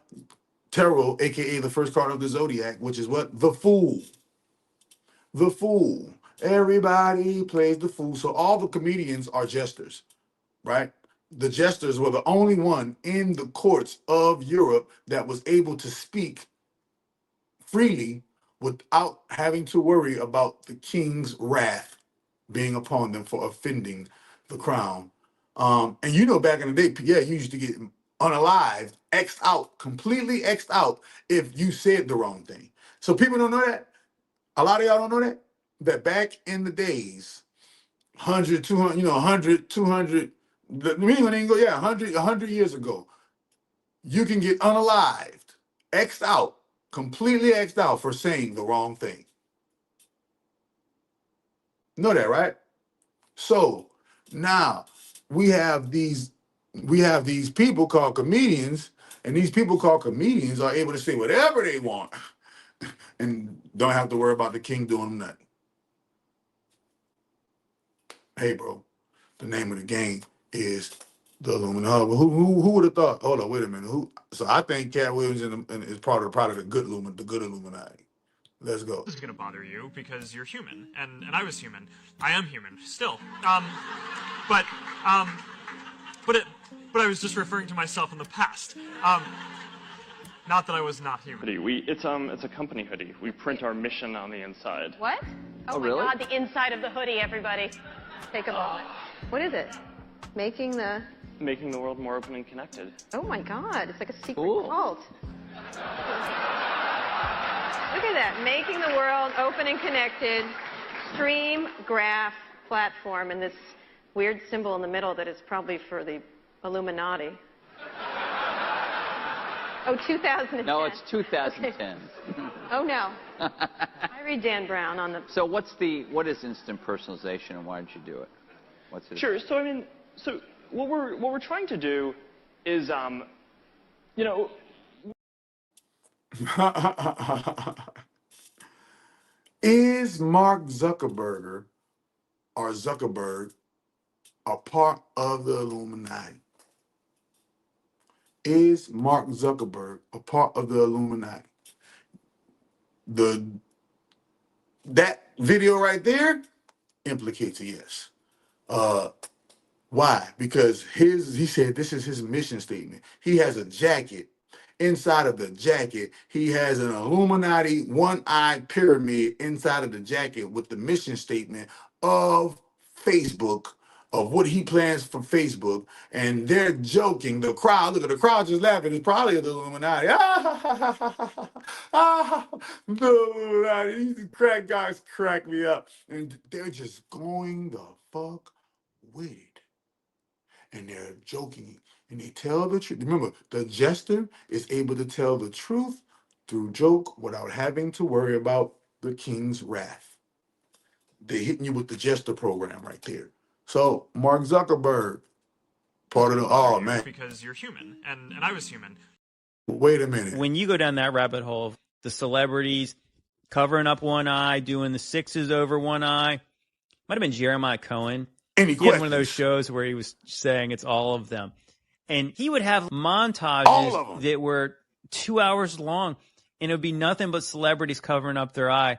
tarot, aka the first card of the zodiac, which is what? The Fool. The Fool. Everybody plays the fool. So all the comedians are jesters, right? The jesters were the only one in the courts of Europe that was able to speak freely without having to worry about the king's wrath being upon them for offending the crown. And back in the day, yeah, you used to get unalived, X'd out, completely X'd out if you said the wrong thing. So people don't know that. A lot of y'all don't know that back in the days, 100, 200, 100, 200 Meaning didn't go, yeah, 100 years ago. You can get unalived, X'd out, completely X'd out for saying the wrong thing. Know that, right? So now we have these people called comedians, and these people called comedians are able to say whatever they want and don't have to worry about the king doing nothing. Hey, bro, the name of the game is the Illuminati. Who would have thought? Hold on, wait a minute. So I think Cat Williams is part of the good Illuminati. Let's go. This is gonna bother you because you're human, and I was human. I am human still. But I was just referring to myself in the past. Not that I was not human. It's a company hoodie. We print our mission on the inside. What? Oh my really? God, the inside of the hoodie, everybody. Take a moment. What is it? Making the world more open and connected. Oh my God, it's like a secret cult. Look at that, making the world open and connected, stream, graph, platform, and this weird symbol in the middle that is probably for the Illuminati. Oh, 2010. No, it's 2010. Oh no. I read Dan Brown on the... So what is instant personalization and why did you do it? What's it? Sure. So I mean, what we're trying to do is, you know. Is Mark Zuckerberg a part of the Illuminati? Is Mark Zuckerberg a part of the Illuminati? That video right there implicates a yes. Why? Because he said this is his mission statement. He has a jacket. Inside of the jacket, he has an Illuminati one-eyed pyramid inside of the jacket with the mission statement of Facebook, of what he plans for Facebook. And they're joking. The crowd, look at the crowd just laughing. It's probably the Illuminati. The Illuminati. These crack guys crack me up. And they're just going the fuck with it. And they're joking. And they tell the truth. Remember, the jester is able to tell the truth through joke without having to worry about the king's wrath. They're hitting you with the jester program right there. So, Mark Zuckerberg, part of the, oh man. Because you're human, and I was human. Wait a minute. When you go down that rabbit hole of the celebrities covering up one eye, doing the sixes over one eye, might have been Jeremiah Cohen. He had one of those shows where he was saying it's all of them. And he would have montages that were 2 hours long, and it would be nothing but celebrities covering up their eye.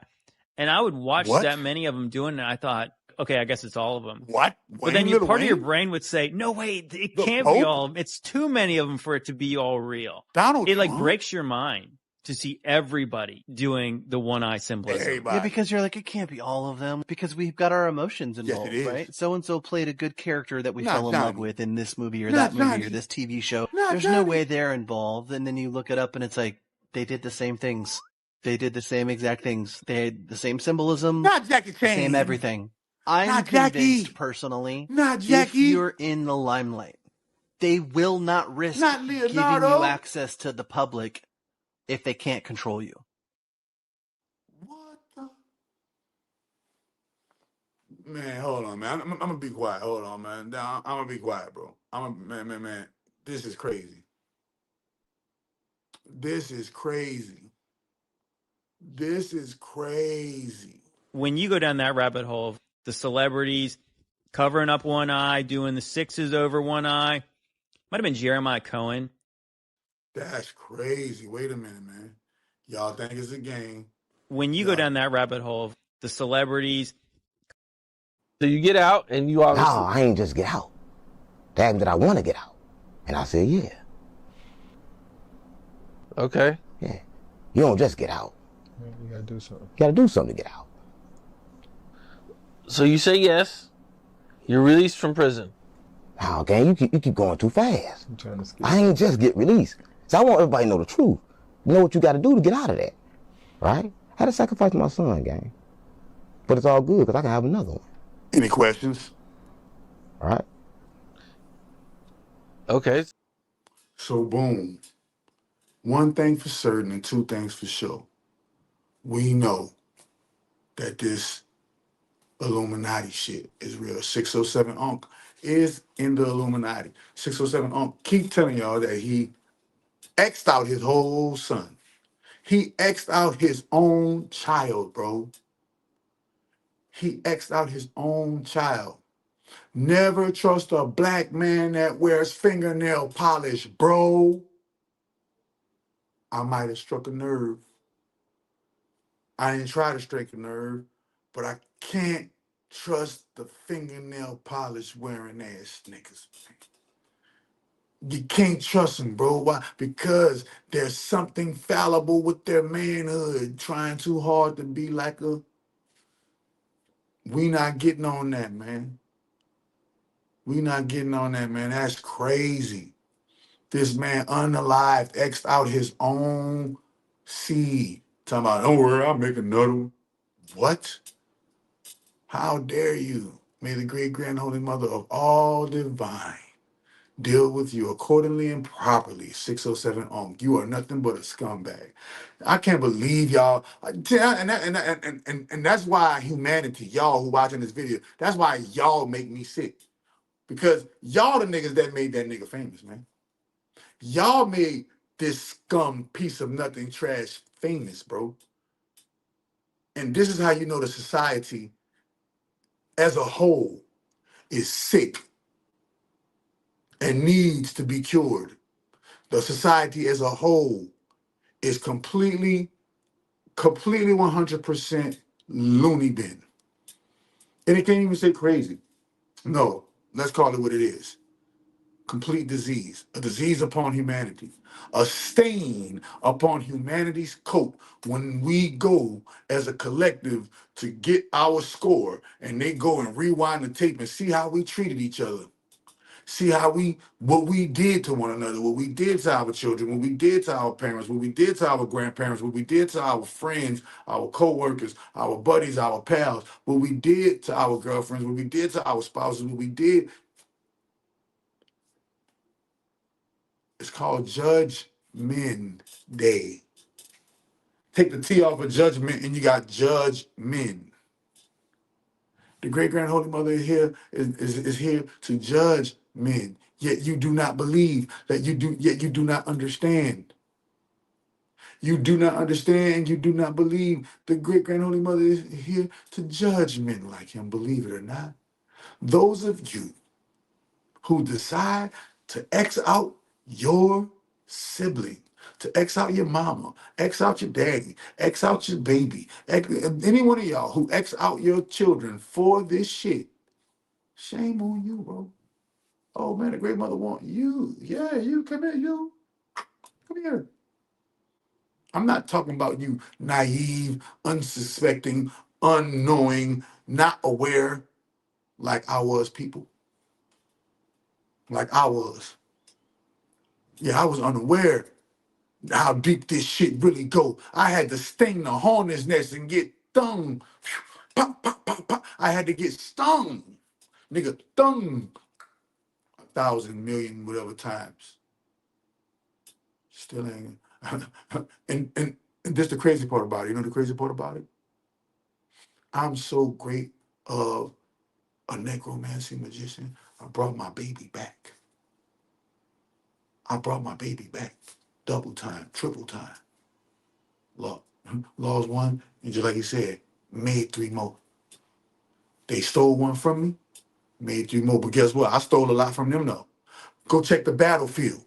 And I would watch that many of them doing it, and I thought, okay, I guess it's all of them. What? But then part of your brain would say, no, wait, it can't be all of them. It's too many of them for it to be all real. It like breaks your mind to see everybody doing the one eye symbolism. Yeah, because you're like, it can't be all of them because we've got our emotions involved, right? So-and-so played a good character that we fell in love with in this movie or that movie or this TV show. There's no way they're involved. And then you look it up and it's like, they did the same things. They did the same exact things. They had the same symbolism. Not Jackie Chan. Same everything. I'm convinced personally, if you're in the limelight, they will not risk giving you access to the public if they can't control you. What the? Man, hold on, man. I'm gonna be quiet. Hold on, man. I'm gonna be quiet, bro. Man. This is crazy. This is crazy. This is crazy. When you go down that rabbit hole of the celebrities covering up one eye, doing the sixes over one eye, might have been Jeremiah Cohen. That's crazy. Wait a minute, man. Y'all think it's a game. When you go down that rabbit hole of the celebrities. So you get out and you obviously... No, I ain't just get out. That means that I want to get out. And I said, yeah. Okay. Yeah. You don't just get out. You gotta do something. You gotta do something to get out. So you say yes. You're released from prison. Now, gang, you keep going too fast. I ain't just get released. So I want everybody to know the truth. You know what you got to do to get out of that, right? I had to sacrifice my son, gang. But it's all good because I can have another one. Any questions? All right. Okay. So boom. One thing for certain and two things for sure. We know that this Illuminati shit is real. 607 Unc is in the Illuminati. 607 Unc keep telling y'all that he X'd out his whole son. He X'd out his own child, bro. He X'd out his own child. Never trust a black man that wears fingernail polish, bro. I might have struck a nerve. I didn't try to strike a nerve, but I can't trust the fingernail polish wearing ass niggas. You can't trust them, bro. Why? Because there's something fallible with their manhood, trying too hard to be like a. We not getting on that, man. We not getting on that, man. That's crazy. This man unalived, X'd out his own seed. Talking about, don't worry, I'll make another one. What? How dare you? May the great grand holy mother of all divine deal with you accordingly and properly. 607 You are nothing but a scumbag. I can't believe y'all. And that's why humanity, y'all who watching this video, that's why y'all make me sick. Because y'all the niggas that made that nigga famous, man. Y'all made this scum piece of nothing trash famous, bro. And this is how you know the society as a whole is sick and needs to be cured. The society as a whole is completely 100% loony bin. And it can't even say crazy. No, let's call it what it is. Complete disease, a disease upon humanity, a stain upon humanity's coat when we go as a collective to get our score and they go and rewind the tape and see how we treated each other. See what we did to one another, what we did to our children, what we did to our parents, what we did to our grandparents, what we did to our friends, our co-workers, our buddies, our pals, what we did to our girlfriends, what we did to our spouses, what we did. It's called Judgment Day. Take the T off of judgment and you got judgment. The great grand holy mother is here to judge men. Yet you do not believe that yet you do not understand. You do not understand, you do not believe. The great grand holy mother is here to judge men like him, believe it or not. Those of you who decide to X out your sibling, to X out your mama, X out your daddy, X out your baby, any one of y'all who X out your children for this shit, shame on you, bro. Oh man, the great mother want you. Yeah, you come here, you. Come here. I'm not talking about you naive, unsuspecting, unknowing, not aware like I was, people. Like I was. Yeah, I was unaware how deep this shit really go. I had to sting the hornet's nest and get stung. Pop, pop, pop, pop. I had to get stung. Nigga, stung 1,000 million whatever times. Still ain't. and this the crazy part about it. You know the crazy part about it? I'm so great of a necromancy magician. I brought my baby back. I brought my baby back. Double time, triple time. Law. Laws one, and just like he said, made 3 more. They stole 1 from me, made 3 more. But guess what? I stole a lot from them though. Go check the battlefield.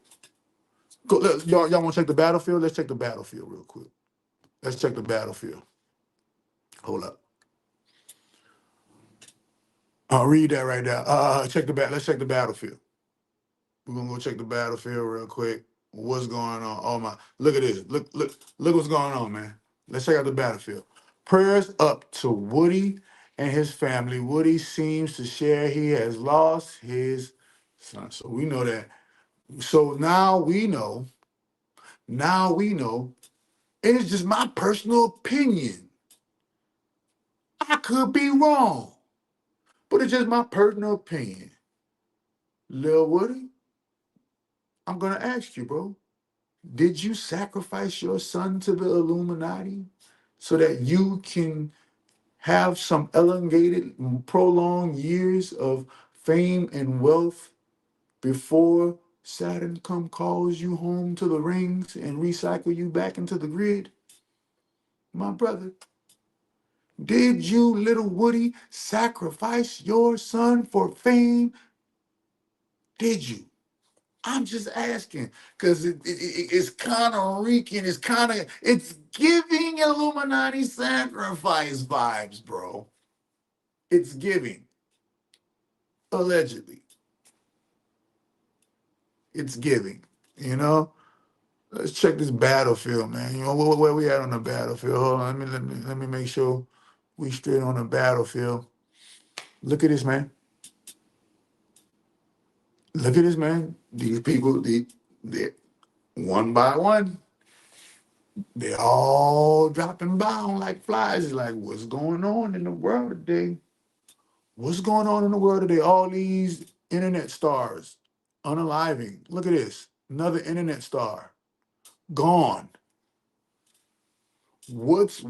Y'all want to check the battlefield? Let's check the battlefield real quick. Let's check the battlefield. Hold up. I'll read that right now. Let's check the battlefield. We're gonna go check the battlefield real quick. What's going on? Oh my, look at this. Look what's going on, man. Let's check out the battlefield. Prayers up to Woody and his family. Woody seems to share he has lost his son. So we know that. So now we know. It is just my personal opinion. I could be wrong, but it's just my personal opinion. Lil Woody, I'm gonna ask you, bro. Did you sacrifice your son to the Illuminati so that you can have some elongated, prolonged years of fame and wealth before Saturn calls you home to the rings and recycle you back into the grid? My brother, did you, little Woody, sacrifice your son for fame? Did you? I'm just asking because it's kind of reeking. It's giving Illuminati sacrifice vibes, bro. It's giving, allegedly. It's giving, you know? Let's check this battlefield, man. You know, where we at on the battlefield? Hold on, let me make sure we straight on the battlefield. Look at this, man. Look at this, man. These people, they're one by one, they're all dropping bound like flies. It's like, what's going on in the world today? What's going on in the world today? All these internet stars unaliving. Look at this. Another internet star gone. What's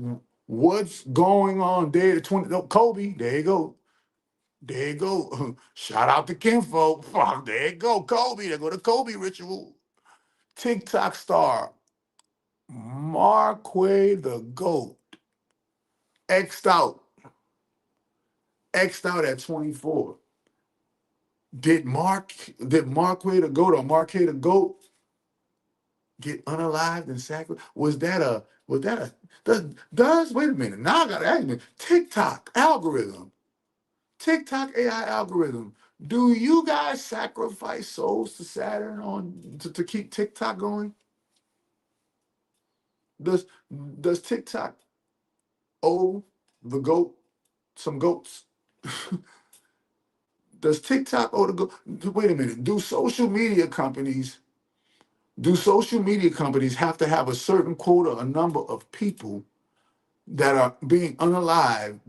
going on there? The 20 no, Kobe, there you go. There you go. Shout out to Kinfolk. Fuck, there you go. Kobe. There go the Kobe ritual. TikTok star Marquay the GOAT. X'd out. X'd out at 24. Did Marquay the GOAT or Marquay the GOAT get unalived and sacrificed? Was that a does wait a minute. Now I gotta ask you, TikTok algorithm. TikTok AI algorithm. Do you guys sacrifice souls to Saturn to keep TikTok going? Does TikTok owe the GOAT some goats? Does TikTok owe the GOAT? Wait a minute. Do social media companies have to have a certain quota, a number of people that are being unalived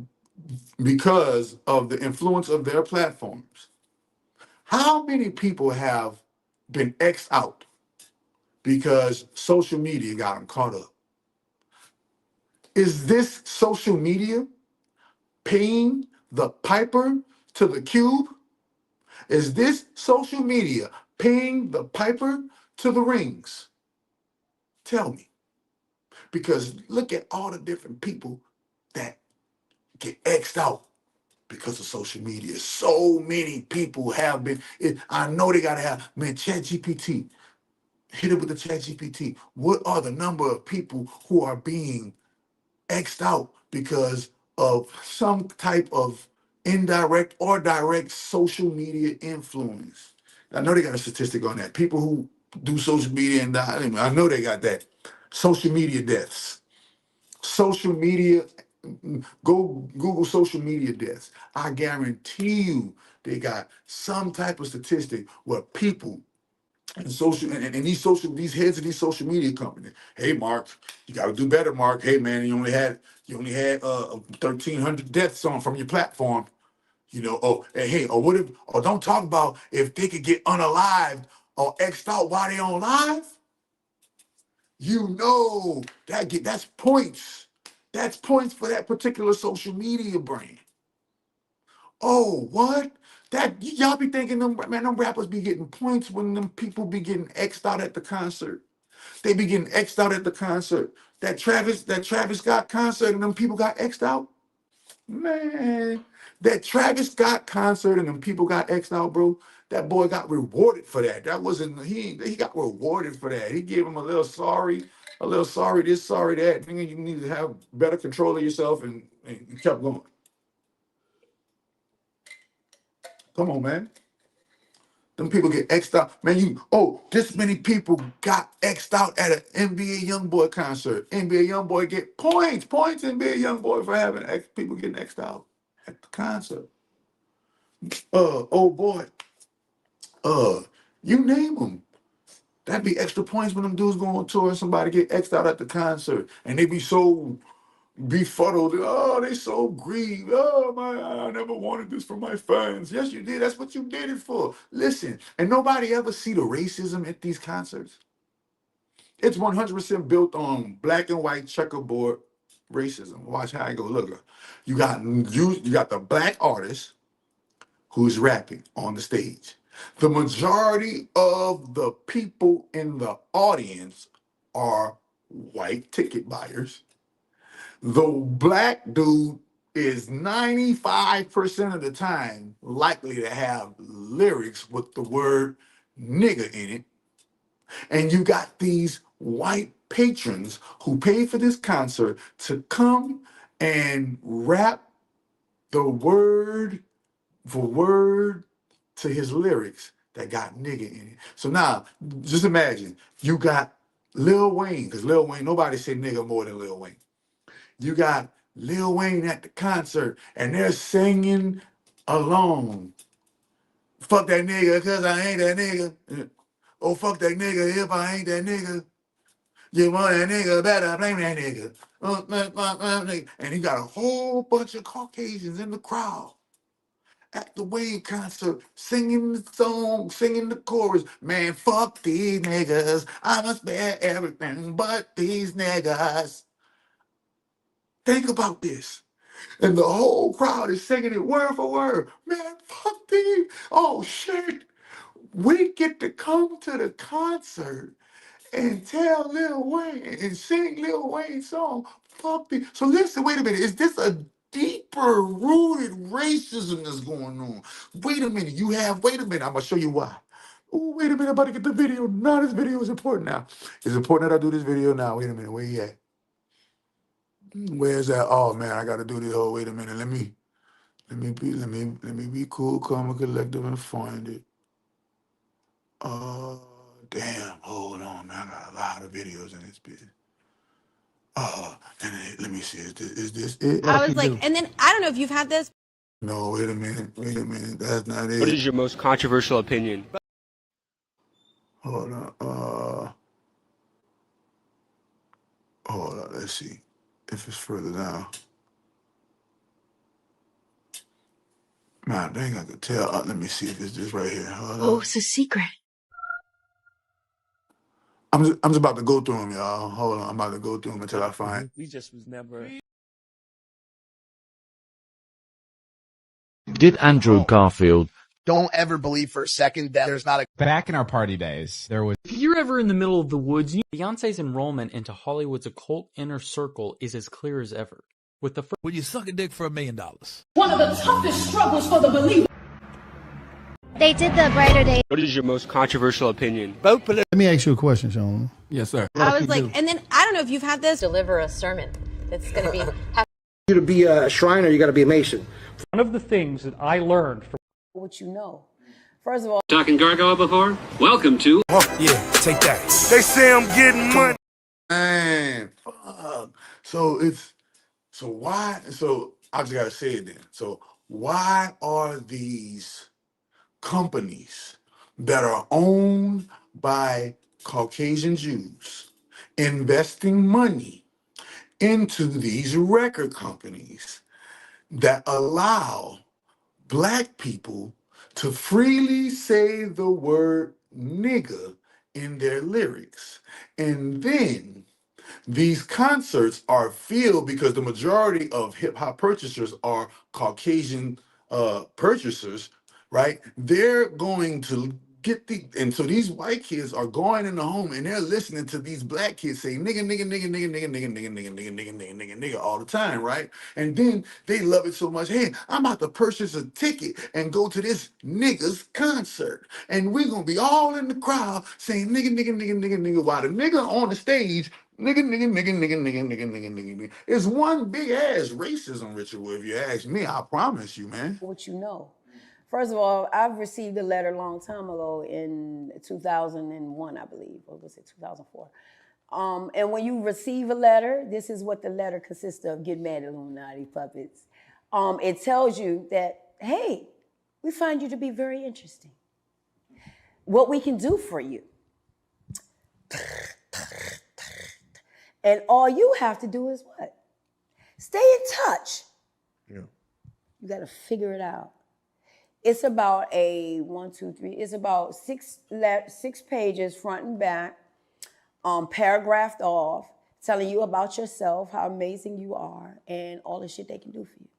because of the influence of their platforms? How many people have been X'd out because social media got them caught up? Is this social media paying the piper to the cube? Is this social media paying the piper to the rings? Tell me. Because look at all the different people that get X'd out because of social media. So many people have been. I know they gotta have, man, ChatGPT. Hit it with the ChatGPT. What are the number of people who are being X'd out because of some type of indirect or direct social media influence? I know they got a statistic on that. People who do social media and die, I know they got that. Social media deaths. Social media, go Google social media deaths. I guarantee you they got some type of statistic where people and these heads of these social media companies. Hey, Mark, you got to do better, Mark. Hey, man, you only had 1,300 deaths on from your platform. You know, oh, hey, or what if, or don't talk about if they could get unalived or X'd out while they on live. You know that's points. That's points for that particular social media brand. Oh, what? That y'all be thinking them rappers be getting points when them people be getting X'd out at the concert. They be getting X'd out at the concert. That Travis Scott concert and them people got X'd out. Man, that Travis Scott concert and them people got X'd out, bro. That boy got rewarded for that. That wasn't he got rewarded for that. He gave him a little sorry this, sorry that. Nigga, you need to have better control of yourself and kept going. Come on, man. Them people get X'd out. Man, this many people got X'd out at an NBA YoungBoy concert. NBA YoungBoy get points NBA YoungBoy for having people getting X'd out at the concert. Oh boy. You name them. That'd be extra points when them dudes go on tour and somebody get X'd out at the concert. And they be so befuddled. Oh, they so grieved. Oh, I never wanted this for my fans. Yes, you did. That's what you did it for. Listen, and nobody ever see the racism at these concerts. It's 100% built on black and white checkerboard racism. Watch how I go. Look, you got the black artist who's rapping on the stage. The majority of the people in the audience are white ticket buyers. The black dude is 95% of the time likely to have lyrics with the word nigga in it. And you got these white patrons who paid for this concert to come and rap the word for word to his lyrics that got nigga in it. So now, just imagine, you got Lil Wayne, because Lil Wayne, nobody say nigga more than Lil Wayne. You got Lil Wayne at the concert, and they're singing along. Fuck that nigga, cause I ain't that nigga. Oh, fuck that nigga if I ain't that nigga. You want that nigga, better blame that nigga. And he got a whole bunch of Caucasians in the crowd at the Wayne concert, singing the song, singing the chorus. Man, fuck these niggas. I must bear everything but these niggas. Think about this. And the whole crowd is singing it word for word. Man, fuck these. Oh, shit. We get to come to the concert and tell Lil Wayne and sing Lil Wayne's song. Fuck these. So listen, wait a minute. Is this a deeper rooted racism that's going on? Wait a minute. Wait a minute. I'm going to show you why. Oh, wait a minute. I'm about to get the video. Now this video is important now. It's important that I do this video now. Wait a minute. Where you at? Where's that? Oh man, I gotta do this whole. Wait a minute. Let me be cool, calm, and collective, and find it. Damn. Hold on, man. I got a lot of videos in this bitch. Let me see. Is this it? I was like, and then I don't know if you've had this. No, wait a minute. That's not it. What is your most controversial opinion? Hold on. Hold on. Let's see if it's further down. Man, dang, I could tell. Let me see if it's this right here. Hold on. It's a secret. I'm just about to go through them, y'all. Hold on. I'm about to go through them until I find. We just was never. Did Andrew Garfield? Don't ever believe for a second that there's not a... Back in our party days, there was... If you're ever in the middle of the woods, Beyonce's enrollment into Hollywood's occult inner circle is as clear as ever. With the Would you suck a dick for $1 million? One of the toughest struggles for the believer. They did the brighter day. What is your most controversial opinion? Let me ask you a question, Sean. Yes, sir. I was like, and then I don't know if you've had this. Deliver a sermon that's going to be. You to be a Shriner, you got to be a Mason. One of the things that I learned from what you know. First of all, talking gargoyle before? Welcome to. Oh, yeah, take that. They say I'm getting money. Man, fuck. So why? So I just gotta say it then. So why are these companies that are owned by Caucasian Jews investing money into these record companies that allow black people to freely say the word nigga in their lyrics? And then these concerts are filled because the majority of hip hop purchasers are Caucasian purchasers, right? They're going to and so these white kids are going in the home and they're listening to these black kids say nigga, nigga, nigga, nigga, nigga, nigga, nigga, nigga, nigga, nigga, nigga, nigga, nigga all the time, right? And then they love it so much. Hey, I'm about to purchase a ticket and go to this nigga's concert. And we're gonna be all in the crowd saying nigga, nigga, nigga, nigga, nigga, while the nigga on the stage, nigga, nigga, nigga, nigga, nigga, nigga, nigga, nigga, nigga. It's one big ass racism ritual, if you ask me. I promise you, man. What you know. First of all, I've received a letter a long time ago in 2001, I believe, or was it 2004? And when you receive a letter, this is what the letter consists of. Get mad, Illuminati puppets. It tells you that, hey, we find you to be very interesting. What we can do for you. And all you have to do is what? Stay in touch. Yeah. You got to figure it out. It's about it's about six pages front and back, paragraphed off, telling you about yourself, how amazing you are, and all the shit they can do for you.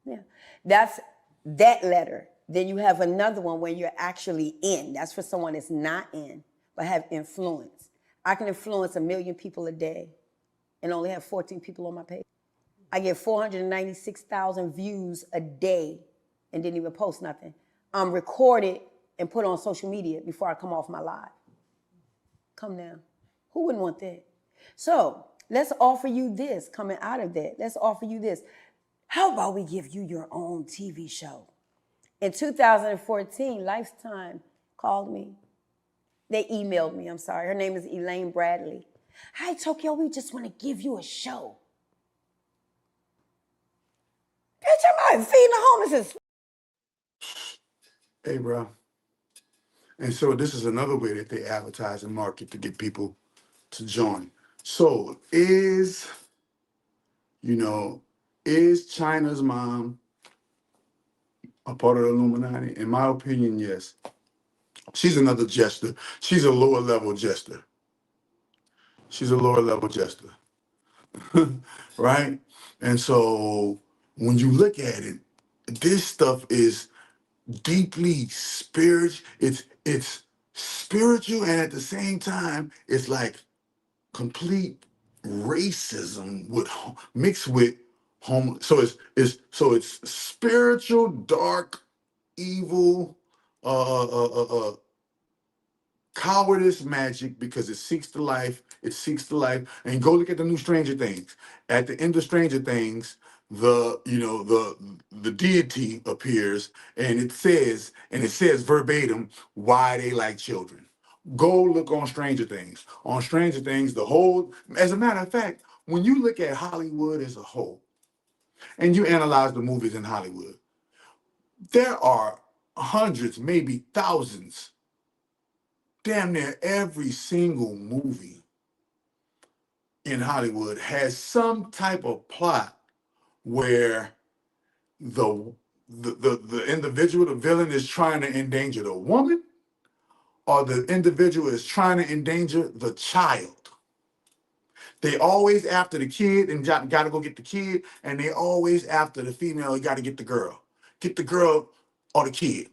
Yeah. That's that letter. Then you have another one where you're actually in. That's for someone that's not in, but have influence. I can influence 1 million people a day and only have 14 people on my page. I get 496,000 views a day and didn't even post nothing. I'm recorded and put on social media before I come off my live. Come now. Who wouldn't want that? So let's offer you this coming out of that. Let's offer you this. How about we give you your own TV show? In 2014, Lifetime called me. They emailed me, I'm sorry. Her name is Elaine Bradley. Hi, Tokyo, we just want to give you a show. Bitch, I'm out feeding the homeless. Hey, bro. And so this is another way that they advertise and market to get people to join. So is China's mom a part of the Illuminati? In my opinion, yes. She's another jester. She's a lower level jester. She's a lower level jester. Right? And so when you look at it, this stuff is deeply spiritual. It's spiritual, and at the same time, it's like complete racism with mixed with home. So it's spiritual, dark, evil, cowardice magic, because it seeks the life. It seeks the life. And go look at the new Stranger Things. At the end of Stranger Things, the deity appears, and it says verbatim why they like children. Go look on Stranger Things. On Stranger Things, as a matter of fact, when you look at Hollywood as a whole, and you analyze the movies in Hollywood, there are hundreds, maybe thousands. Damn near every single movie in Hollywood has some type of plot where the individual, the villain, is trying to endanger the woman, or the individual is trying to endanger the child. They always after the kid and got to go get the kid, and they always after the female, you got to get the girl. Get the girl or the kid.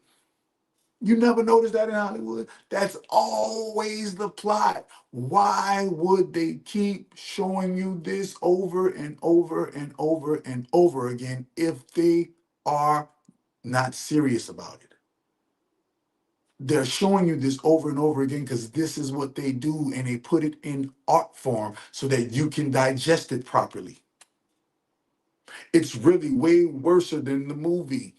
You never notice that in Hollywood? That's always the plot. Why would they keep showing you this over and over and over and over again if they are not serious about it? They're showing you this over and over again because this is what they do, and they put it in art form so that you can digest it properly. It's really way worse than the movie.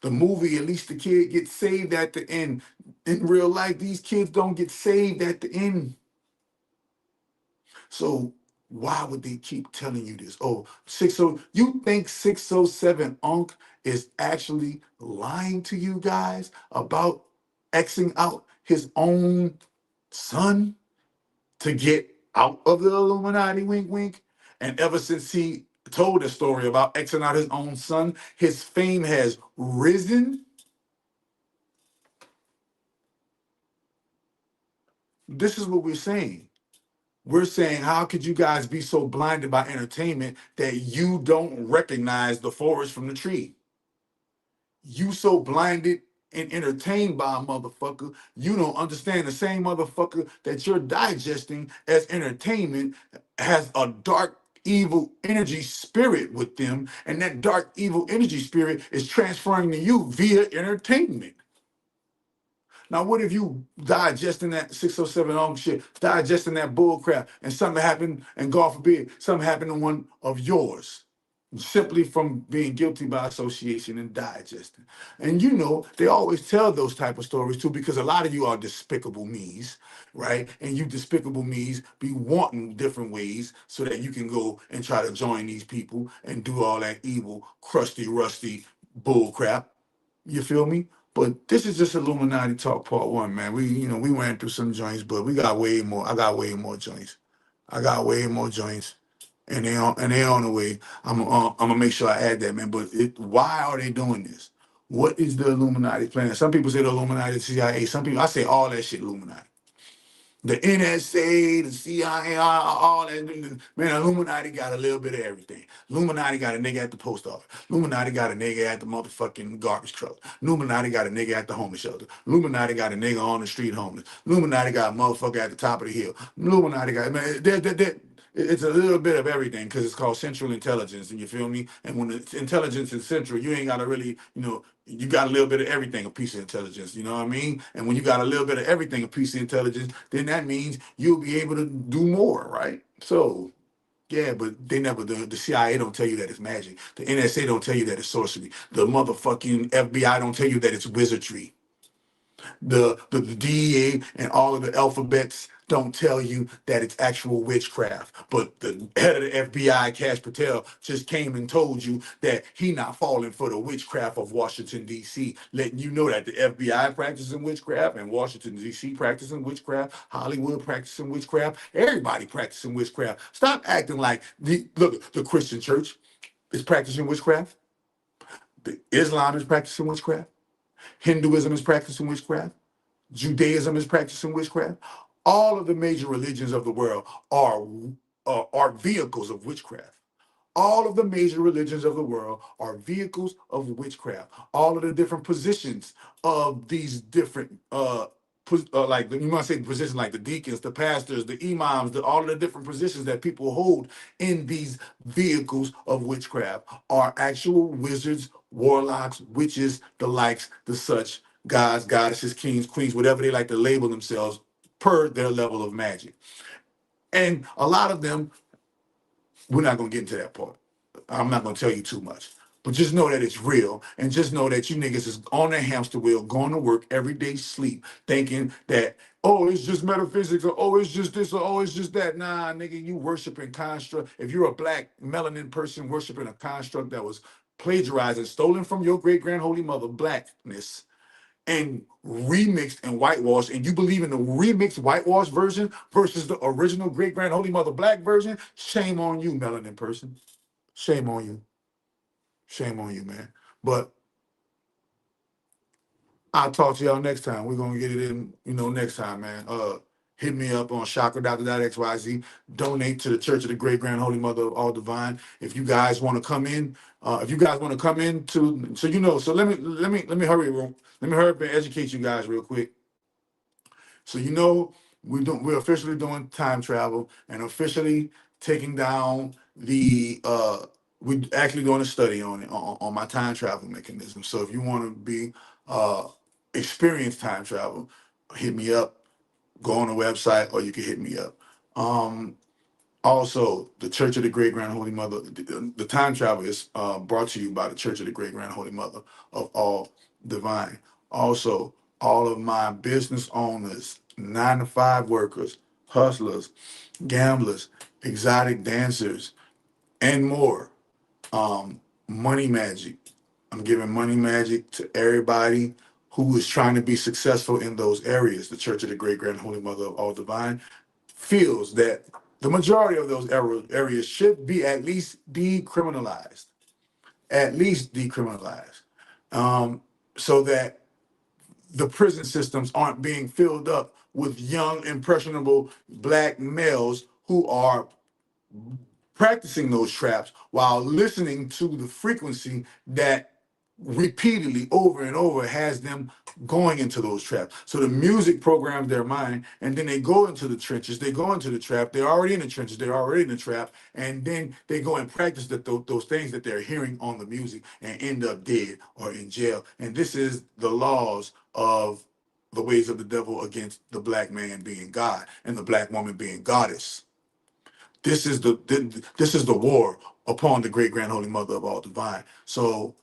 The movie, at least the kid gets saved at the end. In real life, these kids don't get saved at the end. So why would they keep telling you this? Oh, you think 607 Unc is actually lying to you guys about Xing out his own son to get out of the Illuminati, wink, wink? And ever since he told the story about Xing out his own son, his fame has risen. This is what we're saying. We're saying, how could you guys be so blinded by entertainment that you don't recognize the forest from the tree? You so blinded and entertained by a motherfucker, you don't understand the same motherfucker that you're digesting as entertainment has a dark, evil energy spirit with them, and that dark, evil energy spirit is transferring to you via entertainment. Now, what if you digesting that 607 on shit, digesting that bull crap, and something happened, and God forbid, something happened to one of yours, simply from being guilty by association and digesting? And they always tell those type of stories too, because a lot of you are despicable me's, right? And you despicable me's be wanting different ways so that you can go and try to join these people and do all that evil, crusty, rusty bull crap. You feel me? But this is just Illuminati Talk Part 1, man. We went through some joints, but we got way more. I got way more joints. and they on the way. I'm gonna make sure I add that, man. But why are they doing this? What is the Illuminati plan? Some people say the Illuminati, the CIA. Some people, I say all that shit Illuminati. The NSA, the CIA, all that. Man, Illuminati got a little bit of everything. Illuminati got a nigga at the post office. Illuminati got a nigga at the motherfucking garbage truck. Illuminati got a nigga at the homeless shelter. Illuminati got a nigga on the street homeless. Illuminati got a motherfucker at the top of the hill. Illuminati got, man, it's a little bit of everything because it's called central intelligence, and you feel me? And when the intelligence is central, you ain't got to really, you got a little bit of everything, a piece of intelligence, you know what I mean? And when you got a little bit of everything, a piece of intelligence, then that means you'll be able to do more, right? So, yeah, but they never, the CIA don't tell you that it's magic. The NSA don't tell you that it's sorcery. The motherfucking FBI don't tell you that it's wizardry. The DEA and all of the alphabets don't tell you that it's actual witchcraft. But the head of the FBI, Cash Patel, just came and told you that he not falling for the witchcraft of Washington, D.C., letting you know that the FBI practicing witchcraft and Washington, D.C. practicing witchcraft, Hollywood practicing witchcraft, everybody practicing witchcraft. Stop acting like, the Christian church is practicing witchcraft. The Islam is practicing witchcraft. Hinduism is practicing witchcraft. Judaism is practicing witchcraft. All of the major religions of the world are vehicles of witchcraft. All of the major religions of the world are vehicles of witchcraft. All of the different positions of these different, like you might say positions like the deacons, the pastors, the imams, all of the different positions that people hold in these vehicles of witchcraft are actual wizards, warlocks, witches, the likes, the such, gods, goddesses, kings, queens, whatever they like to label themselves per their level of magic. And a lot of them, we're not going to get into that part. I'm not going to tell you too much. But just know that it's real. And just know that you niggas is on that hamster wheel, going to work every day, sleep, thinking that, oh, it's just metaphysics, or oh, it's just this, or oh, it's just that. Nah, nigga, you worshiping construct. If you're a black melanin person worshiping a construct that was plagiarized and stolen from your great grand holy mother, blackness, and remixed and whitewashed, and you believe in the remixed whitewashed version versus the original great grand holy mother black version, shame on you, melanin person. Shame on you. Shame on you, man. But I'll talk to y'all next time. We're gonna get it in, next time, man. Hit me up on chakra.xyz. Donate to the Church of the Great Grand Holy Mother of All Divine. If you guys want to come in, so let me hurry, let me hurry up and educate you guys real quick. So we're officially doing time travel and officially taking down we're actually doing a study on it on my time travel mechanism. So if you want to be experience time travel, hit me up. Go on the website, or you can hit me up. Also, the Church of the Great Grand Holy Mother, the time travel is brought to you by the Church of the Great Grand Holy Mother of All Divine. Also, all of my business owners, 9-to-5 workers, hustlers, gamblers, exotic dancers, and more. Money magic. I'm giving money magic to everybody who is trying to be successful in those areas. The Church of the Great Grand Holy Mother of All Divine feels that the majority of those areas should be at least decriminalized. At least decriminalized. So that the prison systems aren't being filled up with young, impressionable black males who are practicing those traps while listening to the frequency that repeatedly over and over has them going into those traps. So the music programs their mind, and then they go into the trenches, they go into the trap, they're already in the trenches, they're already in the trap, and then they go and practice those things that they're hearing on the music and end up dead or in jail. And this is the laws of the ways of the devil against the black man being God and the black woman being goddess. This is the war upon the Great Grand Holy Mother of All Divine. So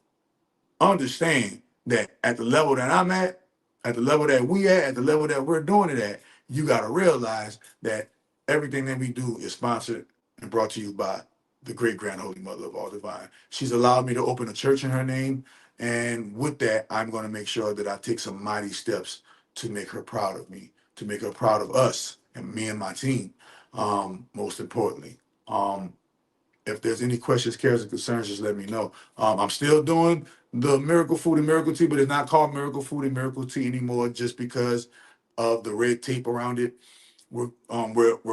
understand that at the level that I'm at the level that we at the level that we're doing it at, you got to realize that everything that we do is sponsored and brought to you by the Great Grand Holy Mother of All Divine. She's allowed me to open a church in her name, and with that, I'm going to make sure that I take some mighty steps to make her proud of me, to make her proud of us and me and my team. Most importantly, If there's any questions, cares, or concerns, just let me know. I'm still doing the Miracle Food and Miracle Tea, but it's not called Miracle Food and Miracle Tea anymore just because of the red tape around it. We're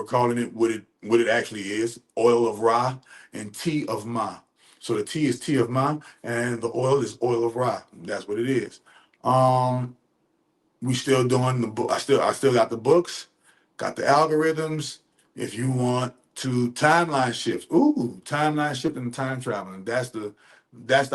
calling it what it actually is: oil of Ra and tea of Ma. So the tea is tea of Ma, and the oil is oil of Ra. That's what it is. We still doing the book. I still got the books, got the algorithms. If you want to timeline shift, timeline shifting and time traveling. That's the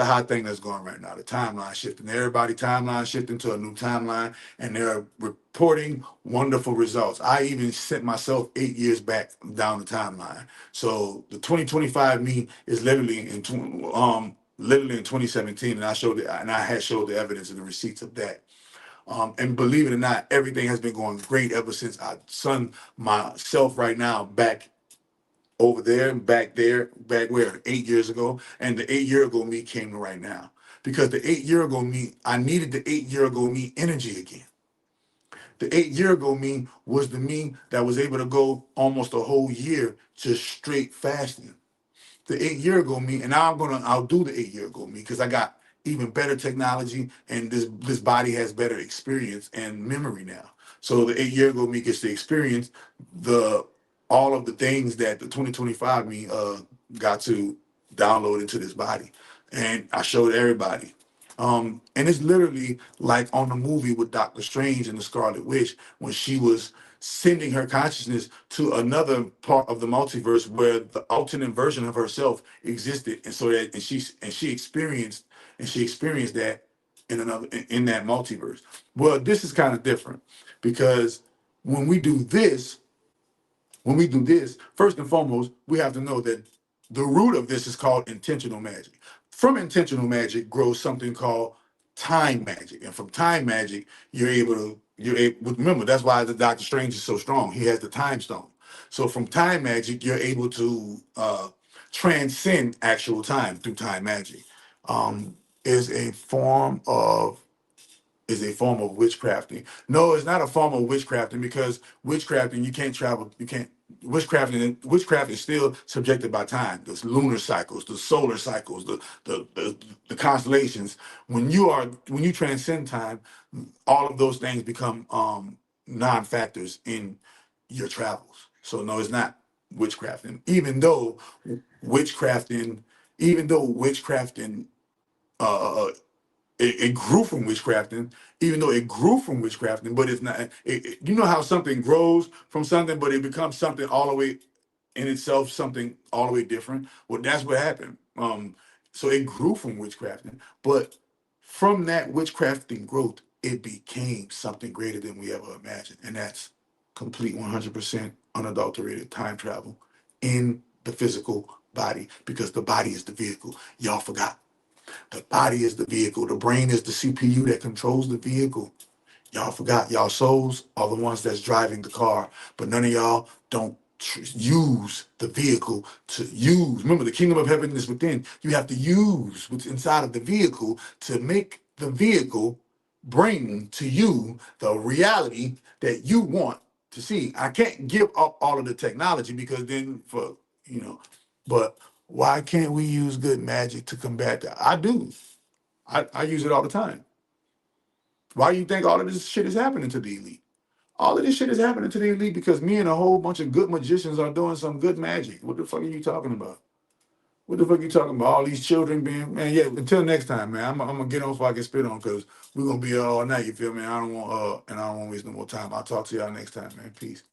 hot thing that's going right now. The timeline shifting. Everybody timeline shifting to a new timeline, and they're reporting wonderful results. I even sent myself 8 years back down the timeline. So the 2025 me is literally in 2017, and I had showed the evidence and the receipts of that. And believe it or not, everything has been going great ever since I sent myself right now back over there, back where 8 years ago. And the 8 year ago me came to right now. Because the 8 year ago me, I needed the 8 year ago me energy again. The 8 year ago me was the me that was able to go almost a whole year just straight fasting. The 8 year ago me, and now I'll do the 8 year ago me because I got even better technology, and this body has better experience and memory now. So the 8 year ago me gets to experience all of the things that the 2025 me got to download into this body, and I showed everybody. And it's literally like on the movie with Doctor Strange and the Scarlet Witch when she was sending her consciousness to another part of the multiverse where the alternate version of herself existed, and so that she experienced that in that multiverse. Well, this is kind of different because when we do this, first and foremost, we have to know that the root of this is called intentional magic. From intentional magic grows something called time magic. And from time magic, remember, that's why the Doctor Strange is so strong. He has the time stone. So from time magic, you're able to transcend actual time through time magic. Is a form of witchcrafting. No, it's not a form of witchcrafting because witchcrafting, you can't travel, you can't, witchcraft is still subjected by time. The lunar cycles, the solar cycles, the constellations. When you transcend time, all of those things become non-factors in your travels. So no, it's not witchcrafting. Witchcrafting it grew from witchcrafting, but it's not. You know how something grows from something, but it becomes something all the way in itself, something all the way different. Well, that's what happened. So it grew from witchcrafting, but from that witchcrafting growth, it became something greater than we ever imagined, and that's complete 100% unadulterated time travel in the physical body, because the body is the vehicle. Y'all forgot. The body is the vehicle. The brain is the CPU that controls the vehicle. Y'all forgot. Y'all souls are the ones that's driving the car, but none of y'all don't use the vehicle to use. Remember, the kingdom of heaven is within. You have to use what's inside of the vehicle to make the vehicle bring to you the reality that you want to see. I can't give up all of the technology because then but why can't we use good magic to combat that? I do. I use it all the time. Why do you think all of this shit is happening to the elite? All of this shit is happening to the elite because me and a whole bunch of good magicians are doing some good magic. What the fuck are you talking about? What the fuck are you talking about? All these children being, man, yeah, until next time, man. I'm gonna get on before I get spit on because we're gonna be here all night, you feel me? I don't want to waste no more time. I'll talk to y'all next time, man. Peace.